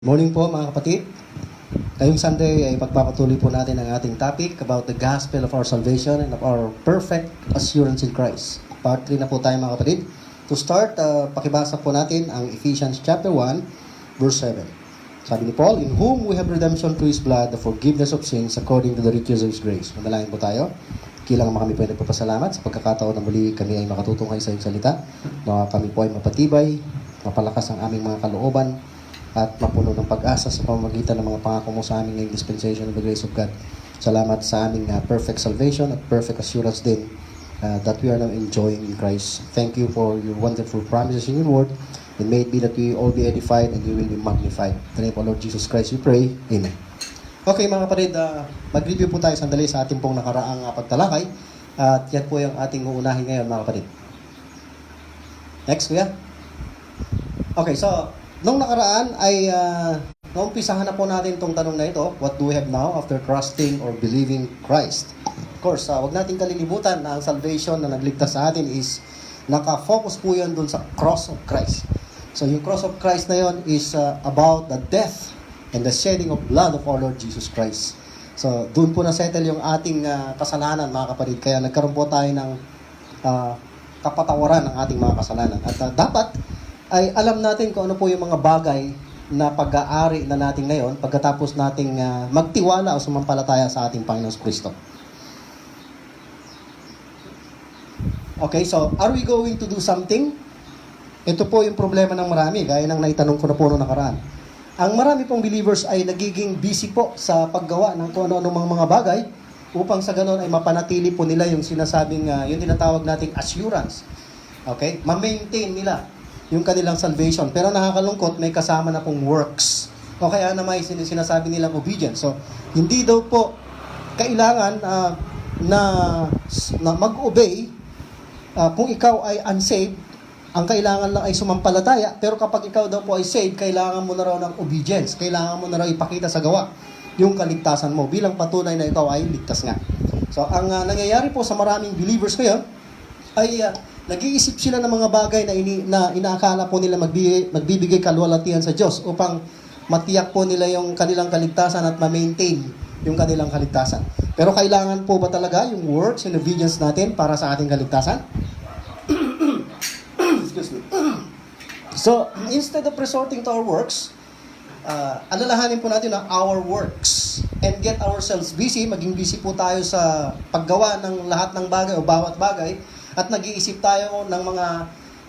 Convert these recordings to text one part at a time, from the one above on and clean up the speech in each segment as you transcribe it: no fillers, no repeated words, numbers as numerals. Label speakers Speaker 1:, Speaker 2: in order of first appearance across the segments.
Speaker 1: Morning po mga kapatid. Ngayong Sunday ay pagpapatuloy po natin ang ating topic about the gospel of our salvation and of our perfect assurance in Christ. Part 3 na po tayo mga kapatid. To start, pakibasa po natin ang Ephesians chapter 1, verse 7. Sabi ni Paul, "In whom we have redemption through His blood, the forgiveness of sins according to the riches of His grace." Manalangin po tayo. Kilang kami po ay nagpapasalamat sa pagkakataon na muli kami ay makatutunghay sa iyong salita. Na kami po ay mapatibay, mapalakas ang aming mga kalooban, at mapuno ng pag-asa sa pamamagitan ng mga pangako mo sa aming ngayong dispensation of the grace of God. Salamat sa aming perfect salvation at perfect assurance din that we are now enjoying in Christ. Thank you for your wonderful promises in your word, and may it be that we all be edified and you will be magnified. In the name of Lord Jesus Christ we pray. Amen. Okay mga kapatid, mag-review po tayo sandali sa ating pong nakaraang pagtalakay, at yan po yung ating uunahin ngayon mga kapatid. Next, kuya. Okay, so nung nakaraan ay naumpisahan na po natin itong tanong na ito, what do we have now after trusting or believing Christ? Of course, wag natin kalilimutan na ang salvation na nagligtas sa atin is naka-focus po yan dun sa cross of Christ. So yung cross of Christ na yon is about the death and the shedding of blood of our Lord Jesus Christ. So dun po na-settle yung ating kasalanan mga kapatid. Kaya nagkaroon po tayo ng kapatawaran ng ating mga kasalanan. At dapat ay alam natin kung ano po yung mga bagay na pag-aari na natin ngayon pagkatapos nating magtiwala o sumampalataya sa ating Panginoon Kristo. Okay, so are we going to do something? Ito po yung problema ng marami, gaya ng naitanong ko na po noong nakaraan. Ang marami pong believers ay nagiging busy po sa paggawa ng kung ano-ano mga bagay upang sa ganon ay mapanatili po nila yung sinasabing, yung tinatawag nating assurance. Okay, ma-maintain nila yung kanilang salvation. Pero nakakalungkot, may kasama na pong works. O kaya naman sinasabi nilang obedience. So, hindi daw po kailangan na mag-obey kung ikaw ay unsaved. Ang kailangan lang ay sumampalataya. Pero kapag ikaw daw po ay saved, kailangan mo na raw ng obedience. Kailangan mo na raw ipakita sa gawa yung kaligtasan mo bilang patunay na ikaw ay ligtas nga. So, ang nangyayari po sa maraming believers ngayon ay nag-iisip sila ng mga bagay na inaakala po nila magbibigay kalwalatian sa Diyos upang matiyak po nila yung kanilang kaligtasan at ma-maintain yung kanilang kaligtasan. Pero kailangan po ba talaga yung works and obedience natin para sa ating kaligtasan? Excuse me. So, instead of resorting to our works, alalahanin po natin na our works and get ourselves busy, maging busy po tayo sa paggawa ng lahat ng bagay o bawat bagay, at nag-iisip tayo ng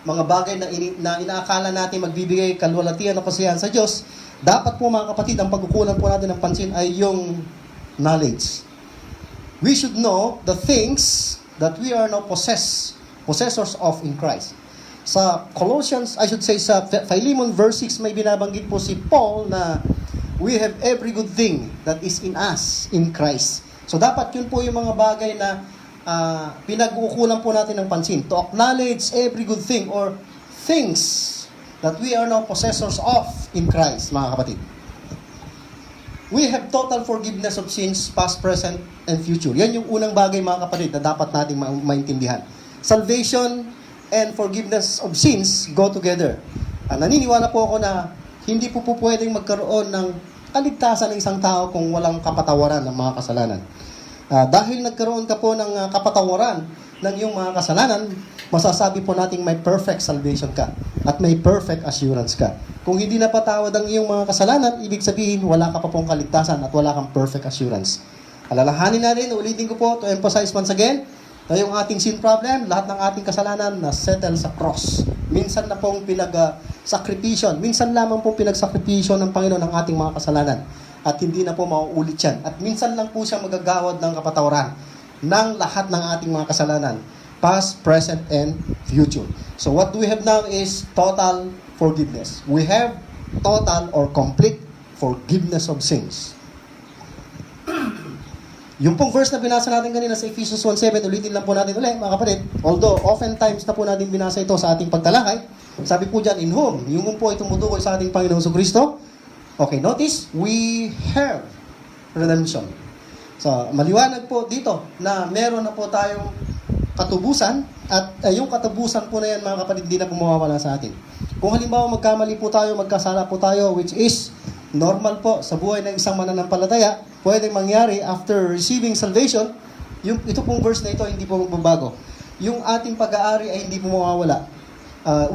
Speaker 1: mga bagay na inaakala natin magbibigay kalwalatian o kasiyahan sa Diyos. Dapat po mga kapatid, ang pagkukunan po natin ng pansin ay yung knowledge. We should know the things that we are now possessors of in Christ. Sa Colossians, I should say sa Philemon verse 6, may binabanggit po si Paul na we have every good thing that is in us, in Christ. So dapat yun po yung mga bagay na pinag-uukulan po natin ng pansin, to acknowledge every good thing or things that we are now possessors of in Christ, mga kapatid. We have total forgiveness of sins, past, present, and future. Yan yung unang bagay, mga kapatid, na dapat nating maintindihan. Salvation and forgiveness of sins go together. Naniniwala po ako na hindi po pwedeng magkaroon ng kaligtasan ng isang tao kung walang kapatawaran ng mga kasalanan. Dahil nagkaroon ka po ng kapatawaran ng iyong mga kasalanan, masasabi po nating may perfect salvation ka at may perfect assurance ka. Kung hindi napatawad ang iyong mga kasalanan, ibig sabihin wala ka pa pong kaligtasan at wala kang perfect assurance. Alalahanin natin, ulitin ko po to emphasize once again, na yung ating sin problem, lahat ng ating kasalanan na settle sa cross. Minsan na pong pinag-sakripisyon, minsan lamang pong pinag-sakripisyon ng Panginoon ng ating mga kasalanan. At hindi na po mauulit yan. At minsan lang po siya magagawad ng kapatawaran ng lahat ng ating mga kasalanan, past, present, and future. So what we have now is total forgiveness. We have total or complete forgiveness of sins. Yung pong verse na binasa natin kanina sa Ephesians 1:7, ulitin lang po natin ulit, mga kapatid. Although oftentimes na po natin binasa ito sa ating pagtalakay, sabi po dyan, in whom, yung po ay tumutukoy sa ating Panginoong Kristo. Okay, notice, we have redemption. So, maliwanag po dito na meron na po tayong katubusan at yung katubusan po na yan, mga kapatid, hindi na po mawawala sa atin. Kung halimbawa magkamali po tayo, magkasala po tayo, which is normal po sa buhay ng isang mananampalataya, pwedeng mangyari after receiving salvation. Ito pong verse na ito, hindi po magbabago. Yung ating pag-aari ay hindi po mawawala.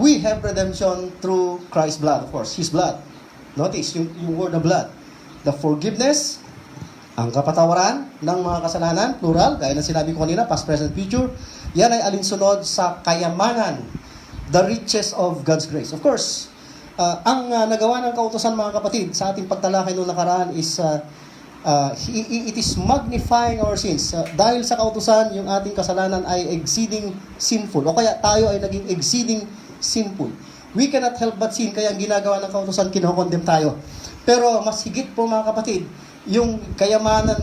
Speaker 1: We have redemption through Christ's blood, of course, His blood. Notice, yung word na blood. The forgiveness, ang kapatawaran ng mga kasalanan, plural, gaya na sinabi ko kanina, past, present, future, yan ay alinsunod sa kayamanan, the riches of God's grace. Of course, ang nagawa ng kautusan, mga kapatid, sa ating pagtalakay noong nakaraan is it is magnifying our sins. Dahil sa kautusan, yung ating kasalanan ay exceeding sinful. O kaya tayo ay naging exceeding sinful. We cannot help but sin, kaya ang ginagawa ng kautusan, kinokondem tayo. Pero mas higit po, mga kapatid, yung kayamanan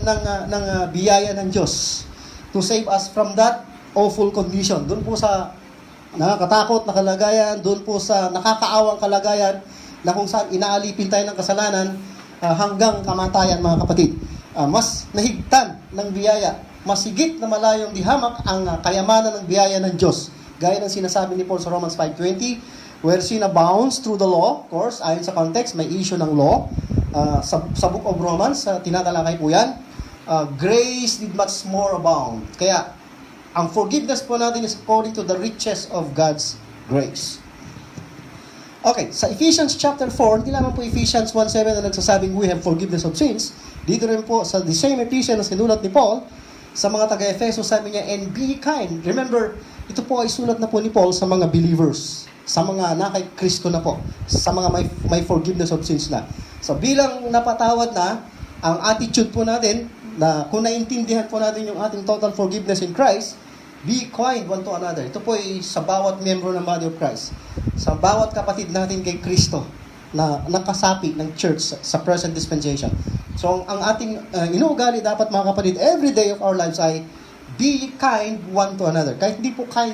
Speaker 1: ng biyaya ng Diyos to save us from that awful condition. Doon po sa nakakatakot na kalagayan, doon po sa nakakaawang kalagayan na kung saan inaalipin tayo ng kasalanan hanggang kamatayan, mga kapatid. Mas nahigtan ng biyaya, mas higit na malayong dihamak ang kayamanan ng biyaya ng Diyos. Gaya ng sinasabi ni Paul sa Romans 5:20, where sin abounds through the law, of course, ayon sa context, may issue ng law. Sa book of Romans, tinatalakay po yan, grace did much more abound. Kaya, ang forgiveness po natin is according to the riches of God's grace. Okay, sa Ephesians chapter 4, hindi lamang po Ephesians 1:7 na nagsasabing we have forgiveness of sins. Dito rin po sa the same Ephesians na sinulat ni Paul, sa mga taga-Efeso, sabi niya, and be kind. Remember, ito po ay sulat na po ni Paul sa mga believers, sa mga na kay Kristo na po, sa mga may forgiveness of sins na. So bilang napatawad na, ang attitude po natin, na kung naintindihan po natin yung ating total forgiveness in Christ, be kind one to another. Ito po ay sa bawat miyembro ng body of Christ. Sa bawat kapatid natin kay Kristo na nakasapi ng church sa present dispensation. So ang ating inuugali dapat, mga kapatid, every day of our lives ay be kind one to another. Kahit hindi po kind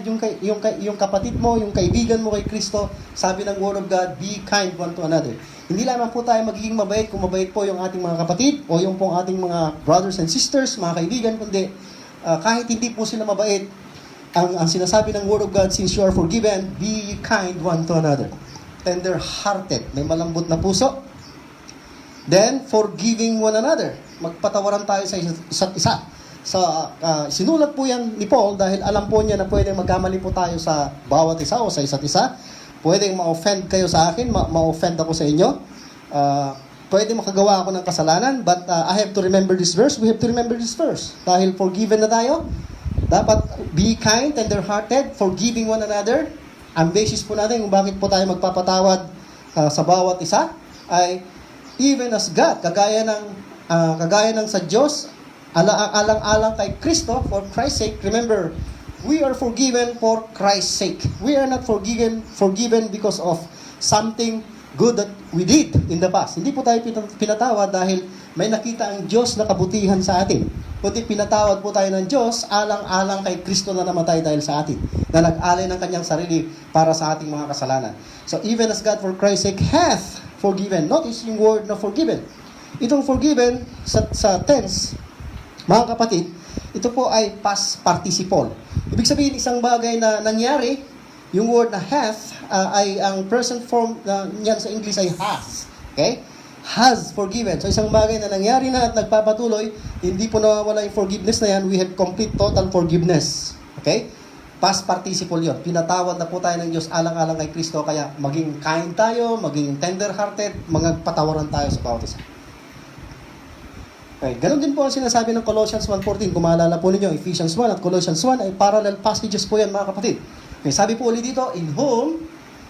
Speaker 1: yung kapatid mo, yung kaibigan mo kay Kristo, sabi ng Word of God, be kind one to another. Hindi lamang po tayo magiging mabait kung mabait po yung ating mga kapatid o yung pong ating mga brothers and sisters, mga kaibigan, kundi kahit hindi po sila mabait, ang sinasabi ng Word of God, since you are forgiven, be kind one to another. Tender-hearted, may malambot na puso. Then, forgiving one another. Magpatawaran tayo sa isa't isa. Sinulat po yan ni Paul dahil alam po niya na pwedeng magkamali po tayo sa bawat isa o sa isa't isa. Pwedeng ma-offend kayo sa akin, ma-offend ako sa inyo. Pwede makagawa ako ng kasalanan, but I have to remember this verse. We have to remember this verse. Dahil forgiven na tayo, dapat be kind, tender-hearted, forgiving one another. Ang basis po natin kung bakit po tayo magpapatawad sa bawat isa ay even as God, kagaya ng sa Diyos, alang-alang kay Kristo, for Christ's sake. Remember, we are forgiven for Christ's sake. We are not forgiven because of something good that we did in the past. Hindi po tayo pinatawad dahil may nakita ang Diyos na kabutihan sa atin. Kundi pinatawad po tayo ng Diyos alang-alang kay Kristo na namatay dahil sa atin, na nag-alay ng kanyang sarili para sa ating mga kasalanan. So even as God for Christ's sake hath forgiven. Notice yung word na forgiven. Itong forgiven sa tense, mga kapatid, ito po ay past participle. Ibig sabihin, isang bagay na nangyari, yung word na hath ay ang present form niyan sa English ay has. Okay? Has forgiven. So isang bagay na nangyari na at nagpapatuloy, hindi po nawawala yung forgiveness na yan. We have complete total forgiveness. Okay? Past participle yun. Pinatawad na po tayo ng Diyos alang-alang kay Kristo. Kaya maging kind tayo, maging tender-hearted, magpatawaran tayo sa bawat isa. Okay, ganun din po ang sinasabi ng Colossians 1:14. Kung maalala po ninyo, Ephesians 1 at Colossians 1 ay parallel passages po yan, mga kapatid. Okay, sabi po ulit dito, in whom,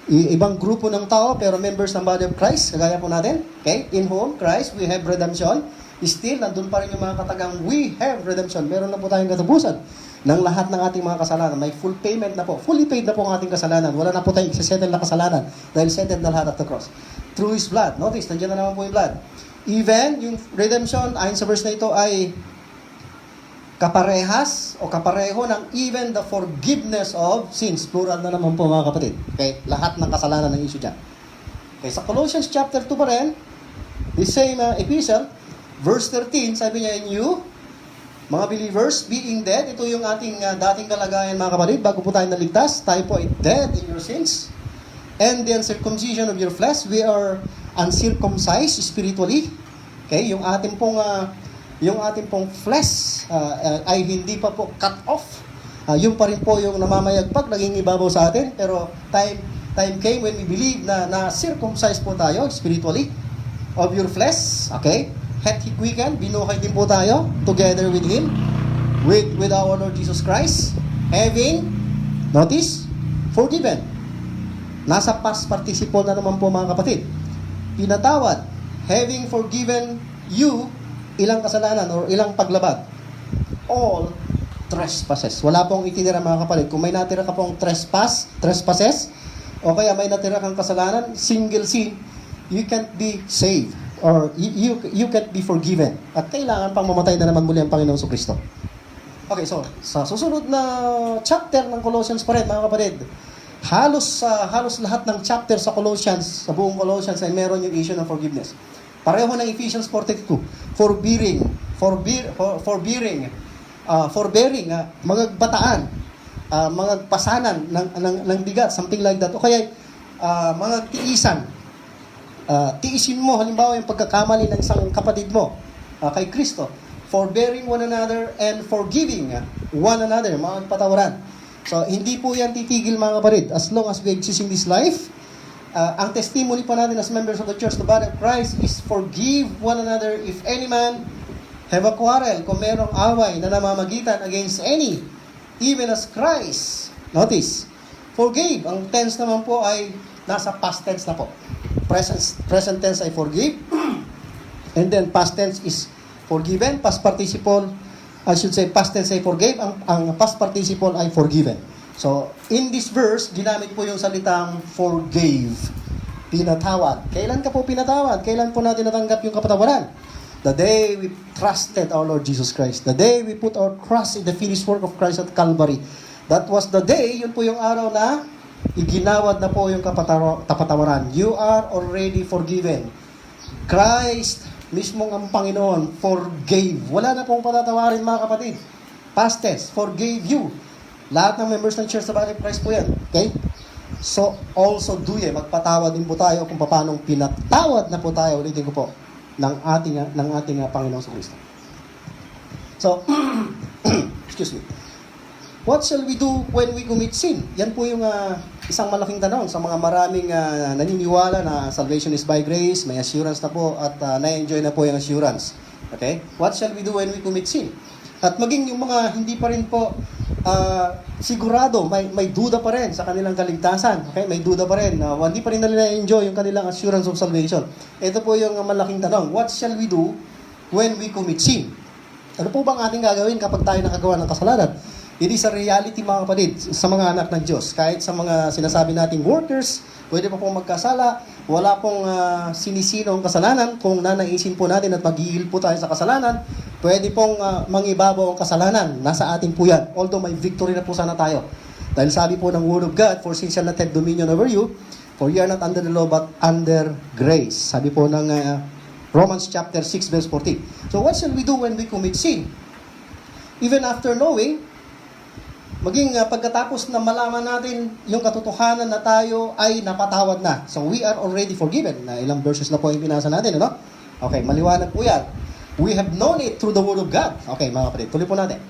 Speaker 1: ibang grupo ng tao pero members ng body of Christ, kagaya po natin. Okay, in whom, Christ, we have redemption. Still, nandun pa rin yung mga katagang we have redemption. Meron na po tayong katapusan ng lahat ng ating mga kasalanan. May full payment na po. Fully paid na po ang ating kasalanan. Wala na po tayong isa-settle na kasalanan dahil settled na lahat at the cross. Through His blood. Notice, nandiyan na naman po yung blood. Even, yung redemption, ayon sa verse na ito, ay kaparehas o kapareho ng even the forgiveness of sins. Plural na naman po, mga kapatid. Okay? Lahat ng kasalanan ng issue dyan. Okay, sa Colossians chapter 2 pa rin, the same epistle, verse 13, sabi niya, in you, mga believers, being dead, ito yung ating dating kalagayan, mga kapatid, bago po tayo naligtas, tayo po ay dead in your sins, and the uncircumcision of your flesh, we are uncircumcised spiritually. Okay, yung ating pong flesh ay hindi pa po cut off. Yung pa rin po yung namamayagpag, naging ibabaw sa atin. Pero time came when we believe na circumcised po tayo spiritually of your flesh. Okay? Hath He quickened, binuhay din po tayo together with Him, with our Lord Jesus Christ, having, notice, forgiven. Nasa past participle na naman po mga kapatid. Pinatawad, having forgiven you, ilang kasalanan or ilang paglabag? All trespasses. Wala pong itinira mga kapatid. Kung may natira ka pong trespasses, o kaya may natira kang kasalanan, single sin, you can't be saved. Or you can't be forgiven. At kailangan pang mamatay na naman muli ang Panginoong Kristo. Okay, so sa susunod na chapter ng Colossians pa rin, mga kapatid, halos lahat ng chapter sa Colossians, sa buong Colossians ay meron yung issue ng forgiveness. Pareho ng Ephesians 4:32, forbearing, magagbataan, magagpasanan ng bigat, something like that. O kaya mga tiisan. Tiisin mo, halimbawa yung pagkakamali ng isang kapatid mo kay Kristo. Forbearing one another and forgiving one another, mga patawaran. So, hindi po yan titigil mga kapatid. As long as we exist in this life, ang testimony pa natin as members of the church, the body of Christ, is forgive one another if any man have a quarrel. Kung merong away na namamagitan against any, even as Christ, notice, forgave. Ang tense naman po ay nasa past tense na po. Present tense ay forgive, and then past tense is forgiven. Past participle, I should say past tense ay forgave, ang past participle ay forgiven. So, in this verse, ginamit po yung salitang forgave, pinatawad. Kailan ka po pinatawad? Kailan po natin natanggap yung kapatawaran? The day we trusted our Lord Jesus Christ. The day we put our trust in the finished work of Christ at Calvary. That was the day, yun po yung araw na iginawad na po yung kapatawaran. You are already forgiven. Christ, mismong ang Panginoon, forgave. Wala na pong patatawarin mga kapatid. Past tense, forgave you. Lahat ng members ng church sa Body of Christ po yan. Okay? So, also do ye. Magpatawad din po tayo kung paano pinatawad na po tayo, ulitin ko po, ng ating Panginoon sa Kristo. So, excuse me. What shall we do when we commit sin? Yan po yung isang malaking tanong sa mga maraming naniniwala na salvation is by grace, may assurance na po, at na-enjoy na po yung assurance. Okay? What shall we do when we commit sin? At maging yung mga hindi pa rin po sigurado, may duda pa rin sa kanilang kaligtasan. Okay? May duda pa rin. Hindi pa rin nila na-enjoy yung kanilang assurance of salvation. Ito po yung malaking tanong. What shall we do when we commit sin? Ano po bang ating gagawin kapag tayo nakagawa ng kasalanan? It is a reality mga kapatid sa mga anak ng Diyos. Kahit sa mga sinasabi nating workers, pwede pa pong magkasala, wala pong sinisino ang kasalanan. Kung nanaisin po natin at maghihil po tayo sa kasalanan, pwede pong mangibabaw ang kasalanan. Nasa atin po yan. Although may victory na po sana tayo. Dahil sabi po ng Word of God, for sin shall not have dominion over you, for you are not under the law but under grace. Sabi po ng Romans chapter 6 verse 14. So what shall we do when we commit sin? Even after knowing, maging pagkatapos na malaman natin yung katotohanan na tayo ay napatawad na. So we are already forgiven. Na ilang verses na po yung pinasa natin, ano? Okay, maliwanag po yan. We have known it through the Word of God. Okay, mga kapatid, tuloy po natin.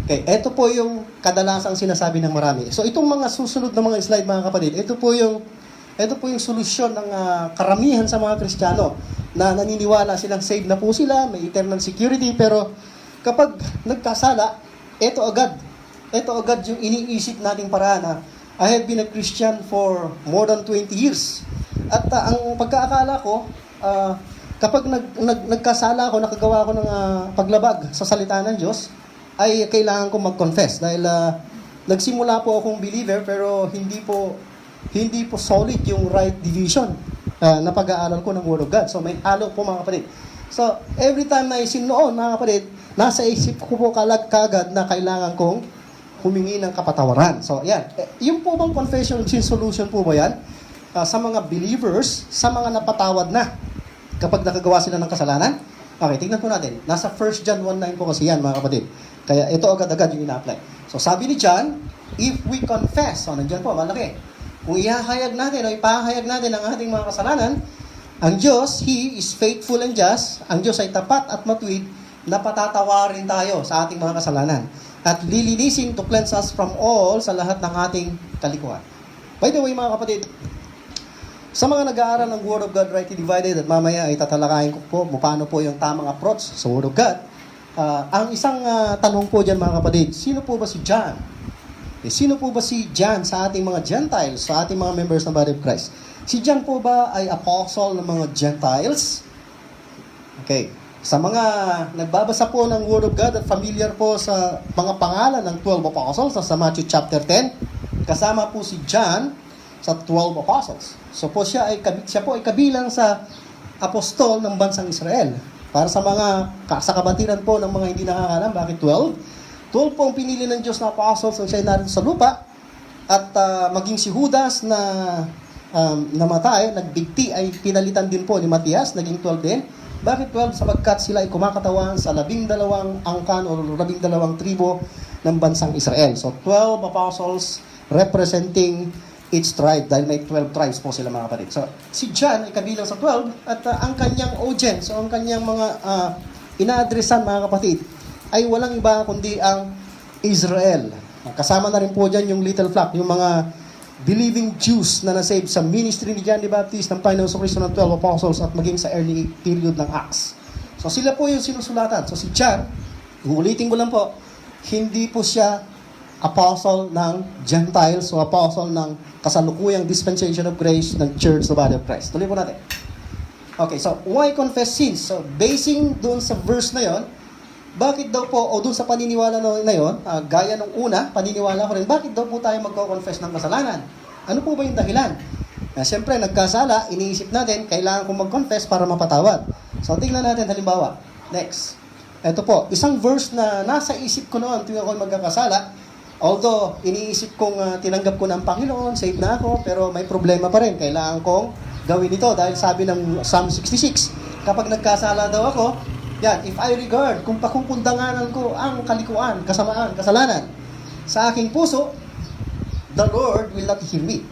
Speaker 1: Okay, ito po yung kadalasang sinasabi ng marami. So itong mga susunod na mga slide, mga kapatid, ito po yung solusyon ng karamihan sa mga Kristiyano na naniniwala silang saved na po sila, may eternal security, pero kapag nagkasala, ito agad yung iniisip nating paraan na I have been a Christian for more than 20 years. At ang pagkaakala ko, kapag nagkasala ako, nakagawa ako ng paglabag sa salita ng Diyos, ay kailangan ko mag-confess. Dahil nagsimula po akong believer, pero hindi po solid yung right division na pag-aaral ko ng Word of God. So may halo po mga kapatid. So every time na isin noon mga kapatid, nasa isip ko po kagad na kailangan kong humingi ng kapatawaran. So, yan. Yung po bang confession of sin solution po ba yan? Sa mga believers, sa mga napatawad na kapag nakagawa sila ng kasalanan? Okay, tingnan po natin. Nasa 1 John 1:9 po kasi yan, mga kapatid. Kaya ito agad-agad yung ina-apply. So, sabi ni John, if we confess, so, nandiyan po, malaki. Kung ihahayag natin o ipahayag natin ang ating mga kasalanan, Ang Diyos, He is faithful and just. Ang Diyos ay tapat at matuwid na patatawarin tayo sa ating mga kasalanan. At lilinisin to cleanse us from all sa lahat ng ating kalikuan. By the way, mga kapatid, sa mga nag-aaral ng Word of God rightly divided, at mamaya ay tatalakayin ko po kung paano po yung tamang approach sa Word of God. Ang isang tanong po dyan, mga kapatid, sino po ba si John? Sino po ba si John sa ating mga Gentiles, sa ating mga members ng Body of Christ? Si John po ba ay apostle ng mga Gentiles? Okay. Sa mga nagbabasa po ng Word of God at familiar po sa mga pangalan ng 12 apostles sa Matthew chapter 10, kasama po si John sa 12 apostles. So po siya po ay kabilang sa apostol ng bansang Israel. Para sa mga sa kabatiran po ng mga hindi nakakalam, bakit 12? 12 po ang pinili ng Diyos na apostles nang siya narito sa lupa, at maging si Judas na namatay, nagbigti, ay pinalitan din po ni Matias, naging 12 din. Bakit 12? Sapagkat sila ay kumakatawan sa 12 angkan o 12 tribo ng bansang Israel. So 12 apostles representing each tribe, dahil may 12 tribes po sila, mga kapatid. So si John ay kabilang sa 12, at ang kanyang audience, o ang kanyang mga ina-addressan, mga kapatid, ay walang iba kundi ang Israel. Kasama na rin po dyan yung little flock, yung mga believing Jews na nasave sa ministry ni John the Baptist, ng Panginoon Kristo, ng 12 apostles, at maging sa early period ng Acts. So sila po yung sinusulatan. So si John, uulitin ko lang po, hindi po siya apostle ng Gentiles o apostle ng kasalukuyang dispensation of grace ng Church of the Body of Christ. Tuloy po natin. Okay, so why confess sins? So basing doon sa verse na yon, bakit daw po, o doon sa paniniwala na yon, gaya nung una, paniniwala ko rin, bakit daw po tayo magko-confess ng kasalanan? Ano po ba yung dahilan? Siyempre, nagkasala, iniisip natin, kailangan kong mag-confess para mapatawad. So, tingnan natin, halimbawa. Next. Ito po, isang verse na nasa isip ko noon tuwing ako magkakasala, although, iniisip kong tinanggap ko ng Panginoon, saved na ako, pero may problema pa rin. Kailangan kong gawin ito dahil sabi ng Psalm 66, kapag nagkasala daw ako, yan, if I regard, kung pakukundanganan ko ang kalikuan, kasamaan, kasalanan sa aking puso, the Lord will not hear me.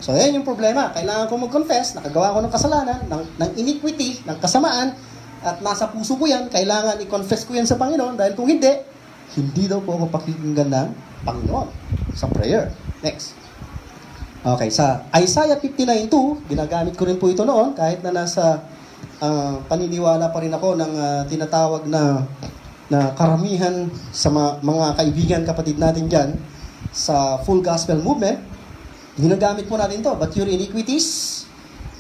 Speaker 1: So, yan yung problema. Kailangan ko mag-confess, nakagawa ko ng kasalanan, ng iniquity, ng kasamaan, at nasa puso ko yan, kailangan i-confess ko yan sa Panginoon, dahil kung hindi daw po ako pakikinggan ng Panginoon sa prayer. Next. Okay, sa Isaiah 59:2, ginagamit ko rin po ito noon, kahit na nasa paniniwala pa rin ako ng tinatawag na karamihan sa mga kaibigan, kapatid natin dyan sa full gospel movement. Ginagamit po natin to. But your iniquities,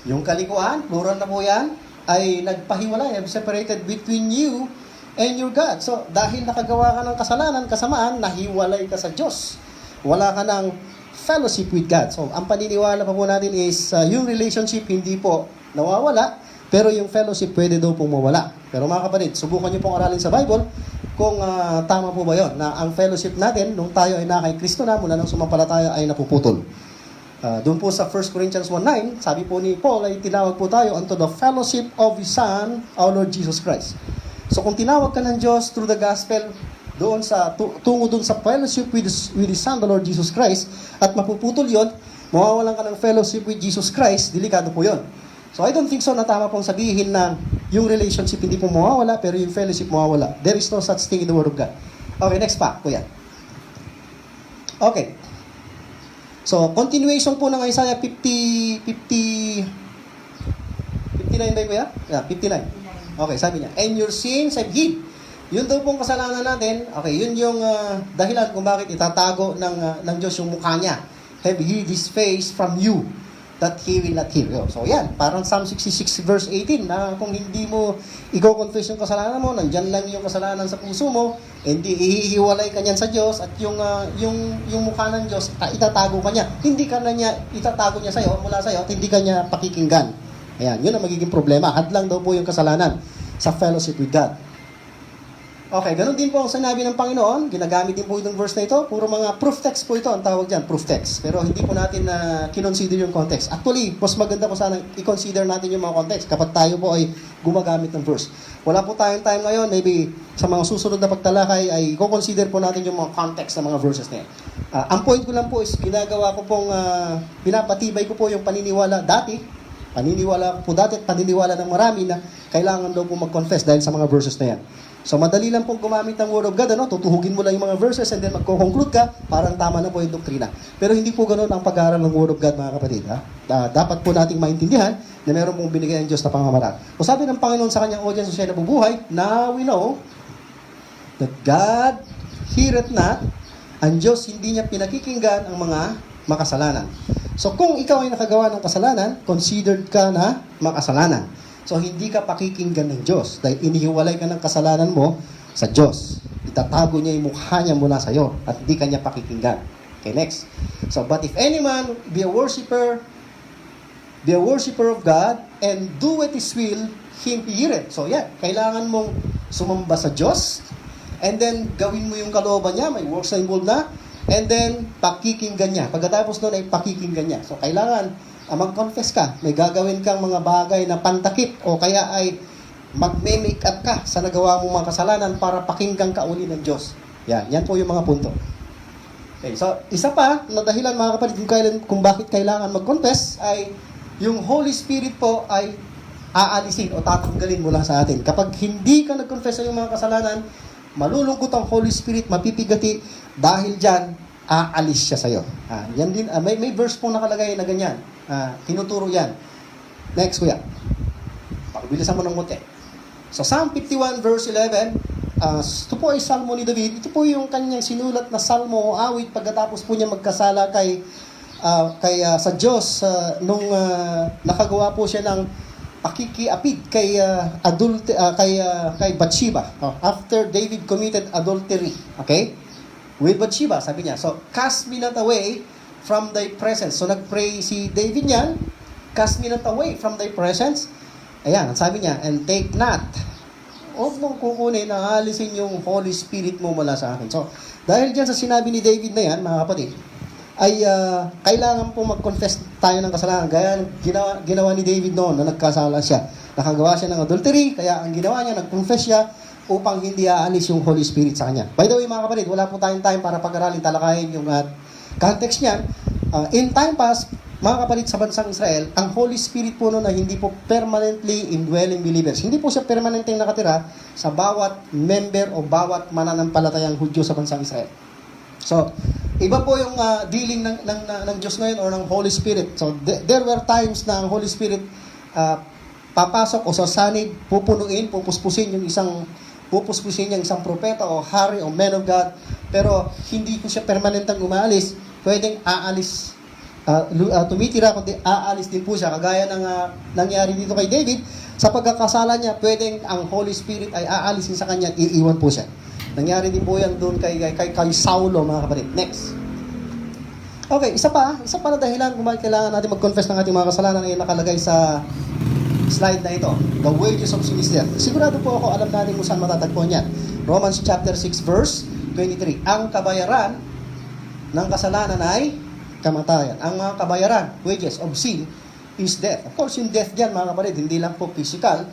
Speaker 1: yung kalikuan, plural na po yan, ay nagpahiwalay, have separated between you and your God. So, dahil nakagawa ka ng kasalanan, kasamaan, nahiwalay ka sa Diyos. Wala ka ng fellowship with God. So, ang paniniwala pa po natin is yung relationship hindi po nawawala, pero yung fellowship pwede daw pong mawala. Pero mga kapatid, subukan nyo pong aralin sa Bible kung tama po ba yun, na ang fellowship natin nung tayo ay nakay Kristo na, mula nang sumampalataya ay napuputol. Doon po sa 1 Corinthians 1:9, sabi po ni Paul ay tinawag po tayo unto the fellowship of His Son, our Lord Jesus Christ. So kung tinawag ka ng Diyos through the gospel, doon tungo doon sa fellowship with His Son, the Lord Jesus Christ, at mapuputol yon, mawawalan ka ng fellowship with Jesus Christ, delikado po yon. So I don't think so na tama pong sabihin na yung relationship hindi po mawawala, pero yung fellowship mawawala. There is no such thing in the Word of God. Okay, next pa, kuya. Okay. So, continuation po ng Isaiah 59 ba kuya? Yeah, 59. Okay, sabi niya, and your sins I've hid. Yun daw pong kasalanan natin, okay, yun yung dahilan kung bakit itatago ng Diyos yung mukha niya. Have hid His face from you, that He will not hear you. So yan, parang Psalm 66 verse 18, na kung hindi mo i-confess yung kasalanan mo, nandyan lang yung kasalanan sa puso mo, hindi ihihiwalay ka niyan sa Diyos, at yung mukha ng Diyos, itatago ka niya. Hindi ka na niya, itatago niya sa'yo, mula sa'yo, at hindi ka niya pakikinggan. Ayan, yun ang magiging problema. Hadlang daw po yung kasalanan sa fellowship with God. Okay, ganun din po ang sinabi ng Panginoon. Ginagamit din po itong verse na ito. Puro mga proof text po ito. Ang tawag dyan, proof text. Pero hindi po natin kinonsider yung context. Actually, mas maganda po sana i-consider natin yung mga context kapag tayo po ay gumagamit ng verse. Wala po tayong time ngayon. Maybe sa mga susunod na pagtalakay ay i-consider po natin yung mga context ng mga verses na yan. Ang point ko lang po is ginagawa ko pong pinapatibay ko po yung paniniwala dati Paniniwala po dati at paniniwala ng marami na kailangan daw po mag-confess dahil sa mga verses na yan. So madali lang pong gumamit ng Word of God, tutuhugin mo lang yung mga verses and then magko-conclude ka, parang tama na po yung doktrina. Pero hindi po ganoon ang pag-aaral ng Word of God, mga kapatid. Dapat po nating maintindihan na meron pong binigay ng Diyos na pangamaral. O sabi ng Panginoon sa kanyang audience, siya nabubuhay, now we know that God heareth not, ang Diyos hindi niya pinakikinggan ang mga makasalanan. So kung ikaw ay nakagawa ng kasalanan, considered ka na makasalanan. So hindi ka pakikinggan ng Diyos dahil inihiwalay ka ng kasalanan mo sa Diyos. Itatago niya yung mukha niya mula sa iyo at hindi ka niya pakikinggan. Okay, next. So, but if any man be a worshiper of God and do what His will, Him heareth. So, yeah, kailangan mong sumamba sa Diyos and then gawin mo yung kalooban niya, may works na involved na, and then pakikinggan niya. Pagkatapos nun ay pakikinggan niya. So, kailangan mag-confess ka, may gagawin kang mga bagay na pantakip o kaya ay magme-make up ka sa nagawa mong mga kasalanan para pakinggan ka uli ng Diyos. Yan po yung mga punto. Okay, so isa pa na dahilan mga kapatid kung bakit kailangan mag-confess ay yung Holy Spirit po ay aalisin o tatanggalin mula sa atin. Kapag hindi ka nag-confess sa iyong mga kasalanan, malulungkot ang Holy Spirit, mapipigati, dahil dyan, aalis siya sa iyo. Yan din, may verse po nakalagay na ganyan. Tinuturo yan. Next, kuya. Pakibilisan mo ng konti. So, Psalm 51 verse 11, ito po ay salmo ni David. Ito po yung kanyang sinulat na salmo o awit pagkatapos po niya magkasala sa Diyos nung nakagawa po siya ng pakikiapid kay Bathsheba. After David committed adultery, okay? With Bathsheba, sabi niya. So, cast me not away from thy presence. So, nag-pray si David niyan, cast me not away from thy presence. Ayan, sabi niya, and take not. Huwag mong kukunin, aalisin yung Holy Spirit mo mula sa akin. So, dahil dyan sa sinabi ni David na yan, mga kapatid, ay kailangan po mag-confess tayo ng kasalanan. Gaya ginawa ni David noon na nagkasala siya. Nakagawa siya ng adultery, kaya ang ginawa niya, nag-confess siya upang hindi aalis yung Holy Spirit sa kanya. By the way, mga kapatid, wala po tayong time para pag-aralin, talakayin yung context niyan. In time past, mga kapatid sa bansang Israel, ang Holy Spirit po noon na hindi po permanently indwelling believers. Hindi po siya permanenteng nakatira sa bawat member o bawat mananampalatayang Hudyo sa bansang Israel. So, iba po yung dealing ng Diyos ngayon or ng Holy Spirit. So, there were times na ang Holy Spirit papasok o sasanib, pupuspusin niyang isang propeta o hari o man of God, pero hindi po siya permanentang umaalis. Pwedeng aalis, tumitira, kundi aalis din po siya. Kagaya ng nangyari dito kay David, sa pagkakasala niya, pwedeng ang Holy Spirit ay aalisin sa kanya at iiwan po siya. Nangyari din po yan doon kay Saulo, mga kapatid. Next. Okay, isa pa na dahilan kung bakit kailangan natin mag-confess ng ating mga kasalanan ay nakalagay sa slide na ito. The wages of sin is death. Sigurado po ako, alam natin kung saan matatagpuan yan. Romans chapter 6 verse 23. Ang kabayaran ng kasalanan ay kamatayan. Ang mga kabayaran, wages of sin, is death. Of course, yung death dyan, mga kapatid, hindi lang po physical.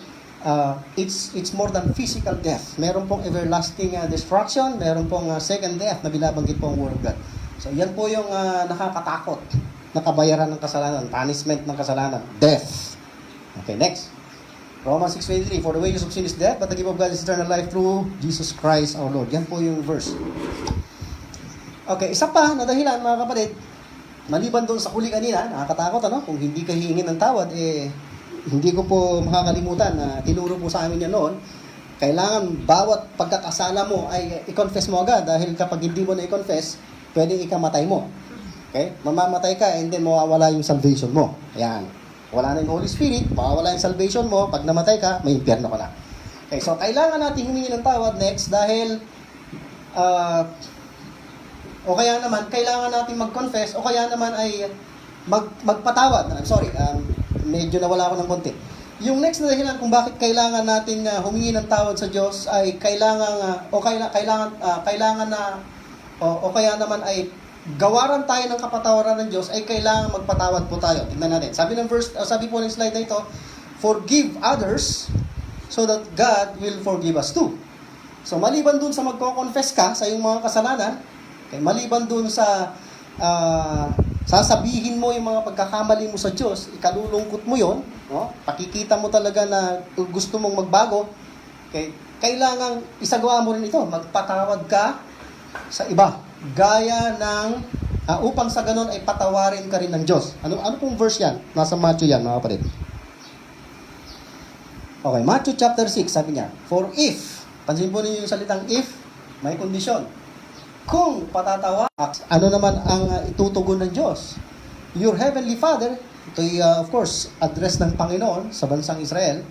Speaker 1: It's more than physical death. Meron pong everlasting destruction, meron pong second death na binabanggit po ang Word of God. So, yan po yung nakakatakot na kabayaran ng kasalanan, punishment ng kasalanan, death. Okay, next. Romans 6:23, for the wages of sin is death, but the gift of God is eternal life through Jesus Christ our Lord. Yan po yung verse. Okay, isa pa na dahilan, mga kapatid, maliban doon sa huli kanina, nakakatakot, kung hindi ka hihingin ng tawad, hindi ko po makakalimutan na tinuro po sa amin yan noon, kailangan bawat pagkakasala mo ay i-confess mo agad, dahil kapag hindi mo na i-confess, pwedeng ikamatay mo. Okay? Mamamatay ka and then mawawala yung salvation mo. Ayan. Wala na yung Holy Spirit, mawawala yung salvation mo, pag namatay ka, may impyerno ka na. Okay, so kailangan natin humingi ng tawad next dahil o kaya naman, kailangan natin mag-confess, o kaya naman ay magpatawad. Medyo nawala ako ng konti. Yung next na dahilan kung bakit kailangan natin humingi ng tawad sa Diyos ay kailangan naman ay gawaran tayo ng kapatawaran ng Diyos ay kailangan magpatawad po tayo. Tingnan natin. Sabi po ng slide na ito, forgive others so that God will forgive us too. So maliban dun sa magko-confess ka sa iyong mga kasalanan, maliban dun sa sasabihin mo yung mga pagkakamali mo sa Diyos, ikalulungkot mo yon, no? Pakikita mo talaga na gusto mong magbago, okay? Kailangang isagawa mo rin ito, magpatawad ka sa iba. Gaya ng, upang sa ganun ay patawarin ka rin ng Diyos. Ano pong verse yan? Nasa Matthew yan, mga kapatid. Okay, Matthew chapter 6, sabi niya, for if, pansin po ninyo yung salitang if, may kondisyon. Kung patatawa, ano naman ang itutugon ng Diyos? Your heavenly Father, ito'y of course, address ng Panginoon sa bansang Israel,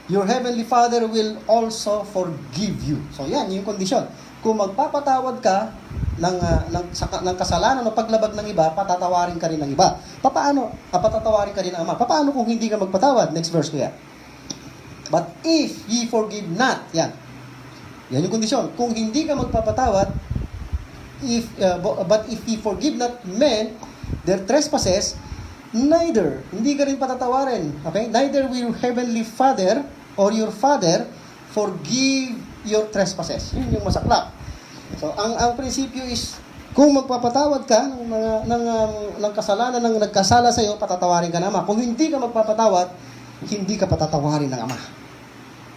Speaker 1: your heavenly Father will also forgive you. So yan, yung kondisyon. Kung magpapatawad ka ng kasalanan o paglabag ng iba, patatawarin ka rin ng iba. Paano? Patatawarin ka rin ng Ama. Paano kung hindi ka magpatawad? Next verse ko yan. But if ye forgive not, yan yung kondisyon. Kung hindi ka magpapatawad, but if ye forgive not men their trespasses, neither, hindi ka rin patatawarin. Okay? Neither will your heavenly Father or your Father forgive your trespasses. Yun yung masaklap. So, ang prinsipyo is, kung magpapatawad ka ng kasalanan ng nagkasala sa iyo, patatawarin ka ng Ama. Kung hindi ka magpapatawad, hindi ka patatawarin ng Ama.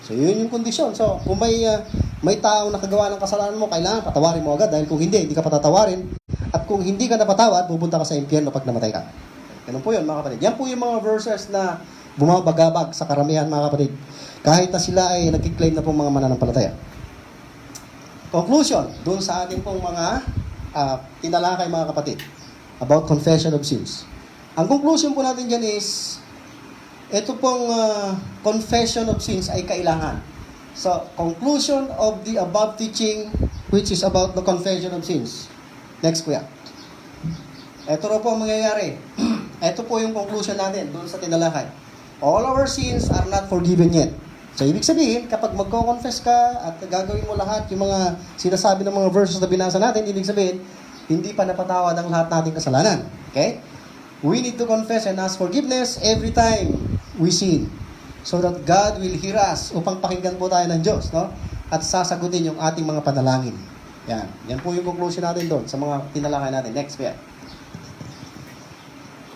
Speaker 1: So, yun yung kondisyon. So, kung may taong nakagawa ng kasalanan mo, kailangan patawarin mo agad dahil kung hindi ka patatawarin. At kung hindi ka napatawad, pupunta ka sa impyerno pag namatay ka. Ganun po yun, mga kapatid. Yan po yung mga verses na bumabagabag sa karamihan, mga kapatid. Kahit na sila ay nagkiklaim na pong mga mananampalataya. Conclusion, dun sa ating pong mga tinalakay, mga kapatid, about confession of sins. Ang conclusion po natin dyan is, ito pong confession of sins ay kailangan. So, conclusion of the above teaching, which is about the confession of sins. Next, kuya. Ito na po ang mangyayari. Ito po yung conclusion natin doon sa tinalakay. All our sins are not forgiven yet. So, ibig sabihin, kapag magko-confess ka at gagawin mo lahat yung mga sinasabi ng mga verses na binasa natin, ibig sabihin, hindi pa napatawad ang lahat nating kasalanan. Okay? We need to confess and ask forgiveness every time we sin, so that God will hear us upang pakinggan po tayo ng Diyos, no? At sasagutin yung ating mga panalangin. Yan po yung conclusion natin doon sa mga tinalakay natin. Next, yeah.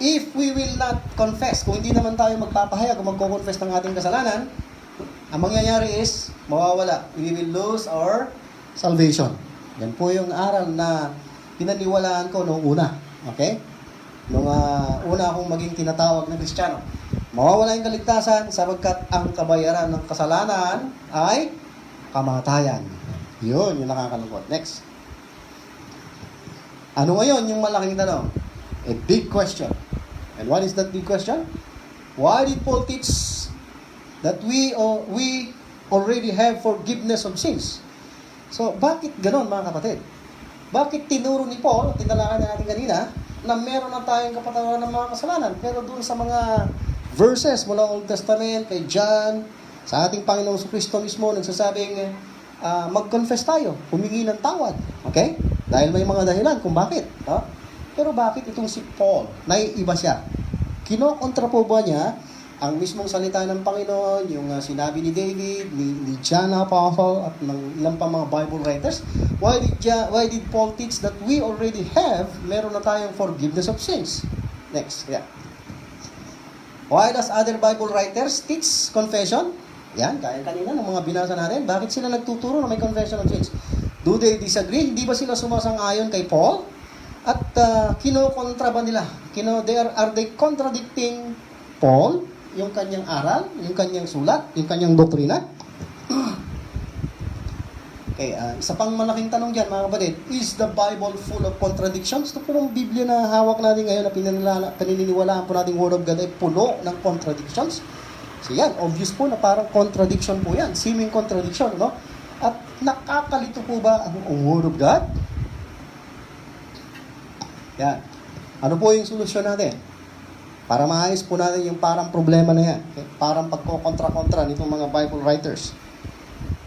Speaker 1: If we will not confess, kung hindi naman tayo magpapahayag o magko-confess ng ating kasalanan, ang mangyayari is, mawawala. We will lose our salvation. Yan po yung aral na pinaniwalaan ko noong una. Okay? Nung una akong maging tinatawag na Kristiyano. Mawawala yung kaligtasan sapagkat ang kabayaran ng kasalanan ay kamatayan. Yun, yung nakakalungkot. Next. Ano ngayon yung malaking tanong? A big question. And what is that big question? Why did Paul teach that we already have forgiveness of sins? So, bakit ganon, mga kapatid? Bakit tinuro ni Paul, tinalakan natin kanina, na meron na tayong kapatawaran ng mga kasalanan? Pero doon sa mga verses mula Old Testament, kay John, sa ating Panginoong Kristo mismo, nagsasabing, mag-confess tayo, humingi ng tawad. Okay? Dahil may mga dahilan kung bakit. No? Pero bakit itong si Paul, naiiba siya? Kinokontra po ba niya ang mismong salita ng Panginoon, yung sinabi ni David, ni John Apostle, at ng ilang pa mga Bible writers? Why did Paul teach that we already have, meron na tayong forgiveness of sins? Next, yeah. Why does other Bible writers teach confession? Yan, kaya kanina ng mga binasa natin, bakit sila nagtuturo na may confession of sins? Do they disagree? Hindi ba sila sumasang-ayon kay Paul? At kinokontra ba nila? Are they contradicting Paul? Yung kanyang aral, yung kanyang sulat, yung kanyang doktrina? Okay, isa pang malaking tanong dyan, mga kapatid, is the Bible full of contradictions? Ito po ng Biblia na hawak natin ngayon, na pinaniniwalaan po natin Word of God ay puno ng contradictions. So yan, obvious po na parang contradiction po yan, seeming contradiction, no? At nakakalito po ba ang Word of God? Yan. Ano po yung solusyon natin? Para maayos po natin yung parang problema na yan. Okay? Parang pagkokontra-kontra nitong mga Bible writers.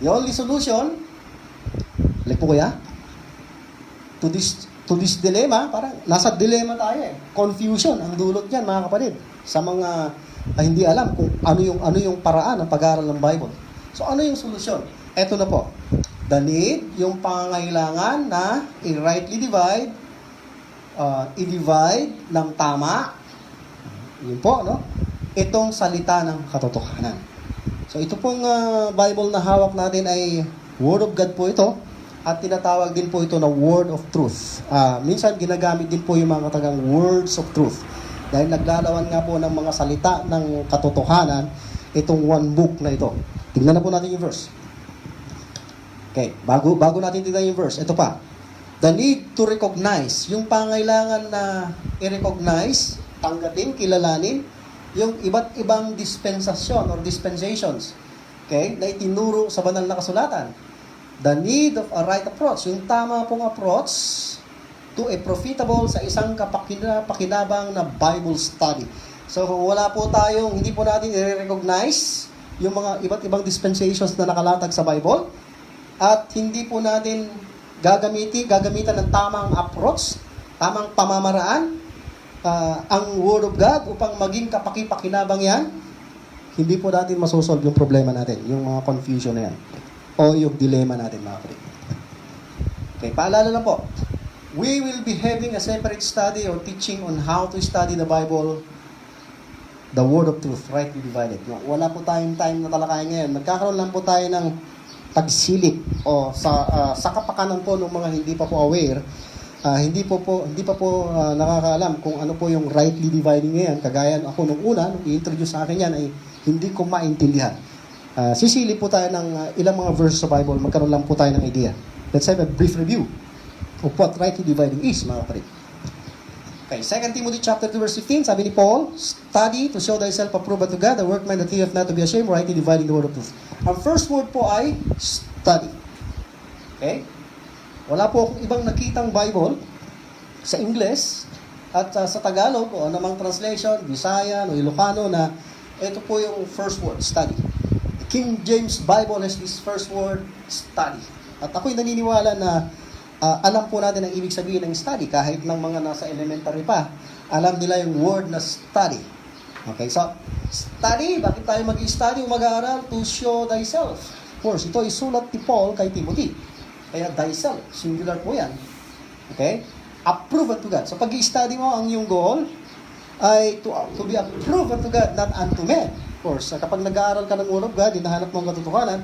Speaker 1: The only solution, like po kuya, to this dilemma, parang nasa dilemma tayo eh. Confusion ang dulot niyan, mga kapatid. Sa mga hindi alam kung ano yung paraan ng pag-aaral ng Bible. So ano yung solusyon? Eto na po. The need, yung pangangailangan na i-rightly divide i-divide ng tama. Yun po, no? Itong salita ng katotohanan. So ito pong Bible na hawak natin ay Word of God po ito. At tinatawag din po ito na Word of Truth. Minsan ginagamit din po yung mga katagang Words of Truth. Dahil naglalawan nga po ng mga salita ng katotohanan itong one book na ito. Tingnan na po natin yung verse. Okay, bago natin tingnan yung verse, ito pa. The need to recognize, yung pangailangan na i-recognize, tanggapin, kilalanin, yung iba't ibang dispensasyon or dispensations, okay, na itinuro sa banal na kasulatan. The need of a right approach, yung tama pong approach to a profitable sa isang kapakinabang na Bible study. So kung wala po tayong, hindi po natin i-recognize yung mga iba't ibang dispensations na nakalatag sa Bible, at hindi po natin gagamitan ng tamang approach, tamang pamamaraan, ang Word of God upang maging kapakipakinabang yan, hindi po natin masosolve yung problema natin, yung mga confusion na yan, o yung dilemma natin, mga kapatid. Okay, paalala lang po, we will be having a separate study or teaching on how to study the Bible, the Word of Truth, rightly divided. Wala po tayong time na talakayan ngayon. Magkakaroon lang po tayo ng pagsilip o sa kapakanan po ng mga hindi pa po aware, hindi pa po nakakaalam kung ano po yung rightly dividing ngayon. Kagaya ako nung una, nung i-introduce sa akin yan, ay hindi ko maintindihan. Sisilip po tayo ng ilang mga verse sa Bible, magkaroon lang po tayo ng idea. Let's have a brief review of what rightly dividing is, mga kapatid. Okay, 2 Timothy chapter 2 verse 15, sabi ni Paul, study to show thyself approved unto God, a workman that needeth not to be ashamed, rightly dividing the word of truth. Ang first word po ay study. Okay? Wala po akong ibang nakitang Bible sa English at sa Tagalog o namang translation, Bisaya, o Ilocano na ito po yung first word, study. The King James Bible has this first word, study. At ako'y naniniwala na alam po natin ang ibig sabihin ng study. Kahit ng mga nasa elementary pa, alam nila yung word na study. Okay, so, study, bakit tayo mag-study o mag-aaral? To show thyself. Of course, ito ay sulat ni Paul kay Timothy. Kaya thyself, singular po yan. Okay? Approved unto God. So, pag-i-study mo, ang iyong goal ay to be approved unto God, not unto men. Of course, kapag nag-aaral ka ng word of God, hinahanap mo ang katotohanan,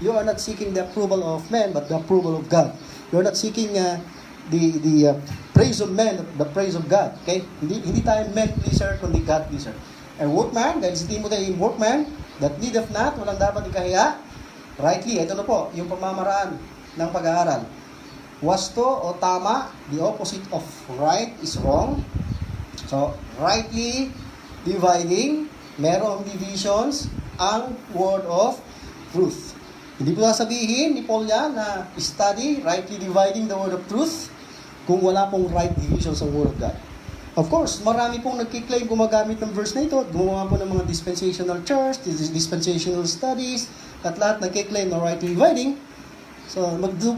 Speaker 1: you are not seeking the approval of men, but the approval of God. You're not seeking the praise of men, the praise of God. Okay? Hindi tayo men pleaser, kundi God pleaser. A workman, dahil si Timothy ay workman, that needeth not, walang dapat ikahiya. Rightly, ito na po, yung pamamaraan ng pag-aaral. Wasto o tama, the opposite of right is wrong. So, rightly dividing, merong divisions, ang word of truth. Hindi po sasabihin ni Paul yan na study, rightly dividing the word of truth, kung wala pong right division sa word of God. Of course, marami pong nagkiklaim gumagamit ng verse na ito, gumawa po ng mga dispensational church, dispensational studies, at lahat nagkiklaim na rightly dividing. So,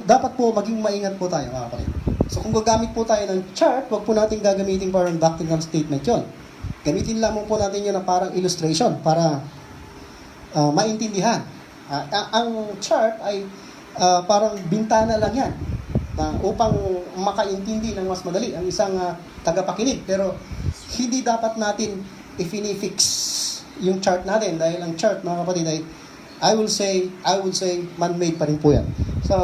Speaker 1: dapat po maging maingat po tayo, mga kapatid. So, kung gagamit po tayo ng chart, wag po natin gagamitin parang doctrinal statement yon. Gamitin lamang po natin yun na parang illustration para maintindihan. Ang chart ay parang bintana lang yan upang makaintindi ng mas madali ang isang tagapakinig. Pero hindi dapat natin i-fix yung chart natin dahil ang chart, mga kapatid, ay I would say man-made pa rin po yan. So,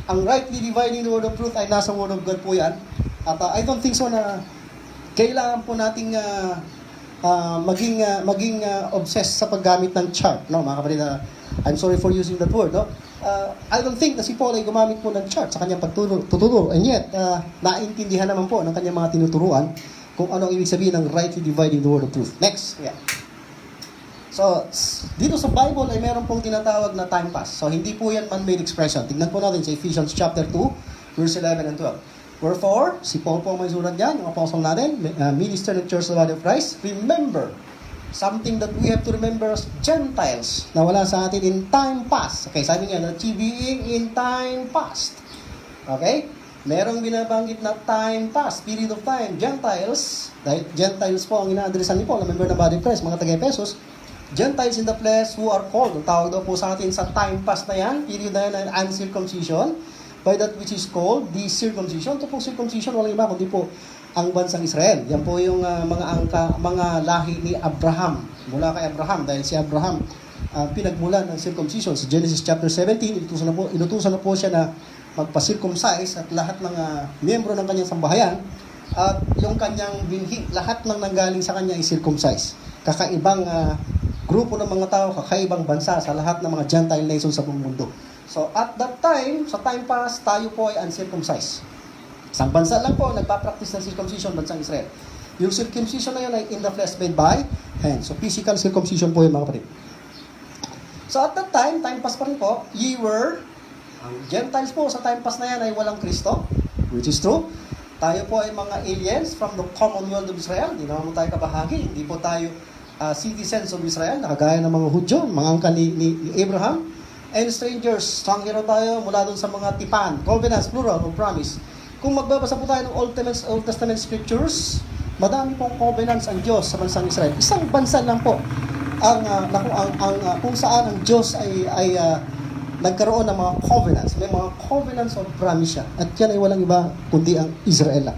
Speaker 1: ang rightly dividing the word of truth ay nasa word of God po yan. At I don't think so na kailangan po nating maging obsessed sa paggamit ng chart, no, mga kapatid. I'm sorry for using that word, no. I don't think na si Paul ay gumamit po ng chart sa kanyang pagtuturo, and yet naintindihan naman po ng kanyang mga tinuturuan kung ano ang ibig sabihin ng rightly dividing the word of truth. Next, yeah. So, dito sa Bible ay meron pong tinatawag na time pass. So, hindi po yan man-made expression. Tignan po natin sa Ephesians chapter 2, verse 11 and 12. Wherefore, si Paul po may sulat dyan, yung apostle natin, minister ng Church of the Body of Christ, remember something that we have to remember as Gentiles na wala sa atin in time past. Okay, sabi nga, that ye being in time past. Okay? Merong binabanggit na time past, period of time, Gentiles, dahil Gentiles po ang ina-addressan ni Paul, na member ng Body of Christ, mga taga-Epesos, Gentiles in the flesh who are called. Ang tawag daw po sa atin sa time past na yan, period na yan ng uncircumcision, by that which is called the circumcision. Ito pong circumcision, walang iba kundi po ang bansang Israel. Yan po yung mga lahi ni Abraham. Mula kay Abraham, dahil si Abraham pinagmulan ng circumcision. Sa Genesis chapter 17, inutusan na po siya na magpa-circumcise at lahat ng miyembro ng kanyang sambahayan at yung kanyang binhi, lahat ng nanggaling sa kanya ay circumcise. Kakaibang grupo ng mga tao, kakaibang bansa sa lahat ng mga Gentile nations sa buong mundo. So at that time, sa time pass, tayo po ay uncircumcised. Isang bansa lang po nagpa-practice ng circumcision, bansang Israel. Yung circumcision na yun ay in the flesh made by hands. So physical circumcision po yun, mga kapatid. So at that time pass pa rin po, ang Gentiles po sa time pass na yan ay walang Kristo, which is true. Tayo po ay mga aliens from the commonwealth of Israel. Hindi naman tayo kabahagi. Hindi po tayo citizens of Israel, nakagaya ng mga Hudyo, mga angkan ni Abraham. And strangers, stranghero tayo mula dun sa mga tipan, covenants, plural, o promise. Kung magbabasa po tayo ng Old Testament Scriptures, madami pong covenants ang Diyos sa bansang Israel. Isang bansa lang po kung saan ang Diyos ay nagkaroon ng mga covenants. May mga covenants of promise siya. At yan ay walang iba kundi ang Israel lang.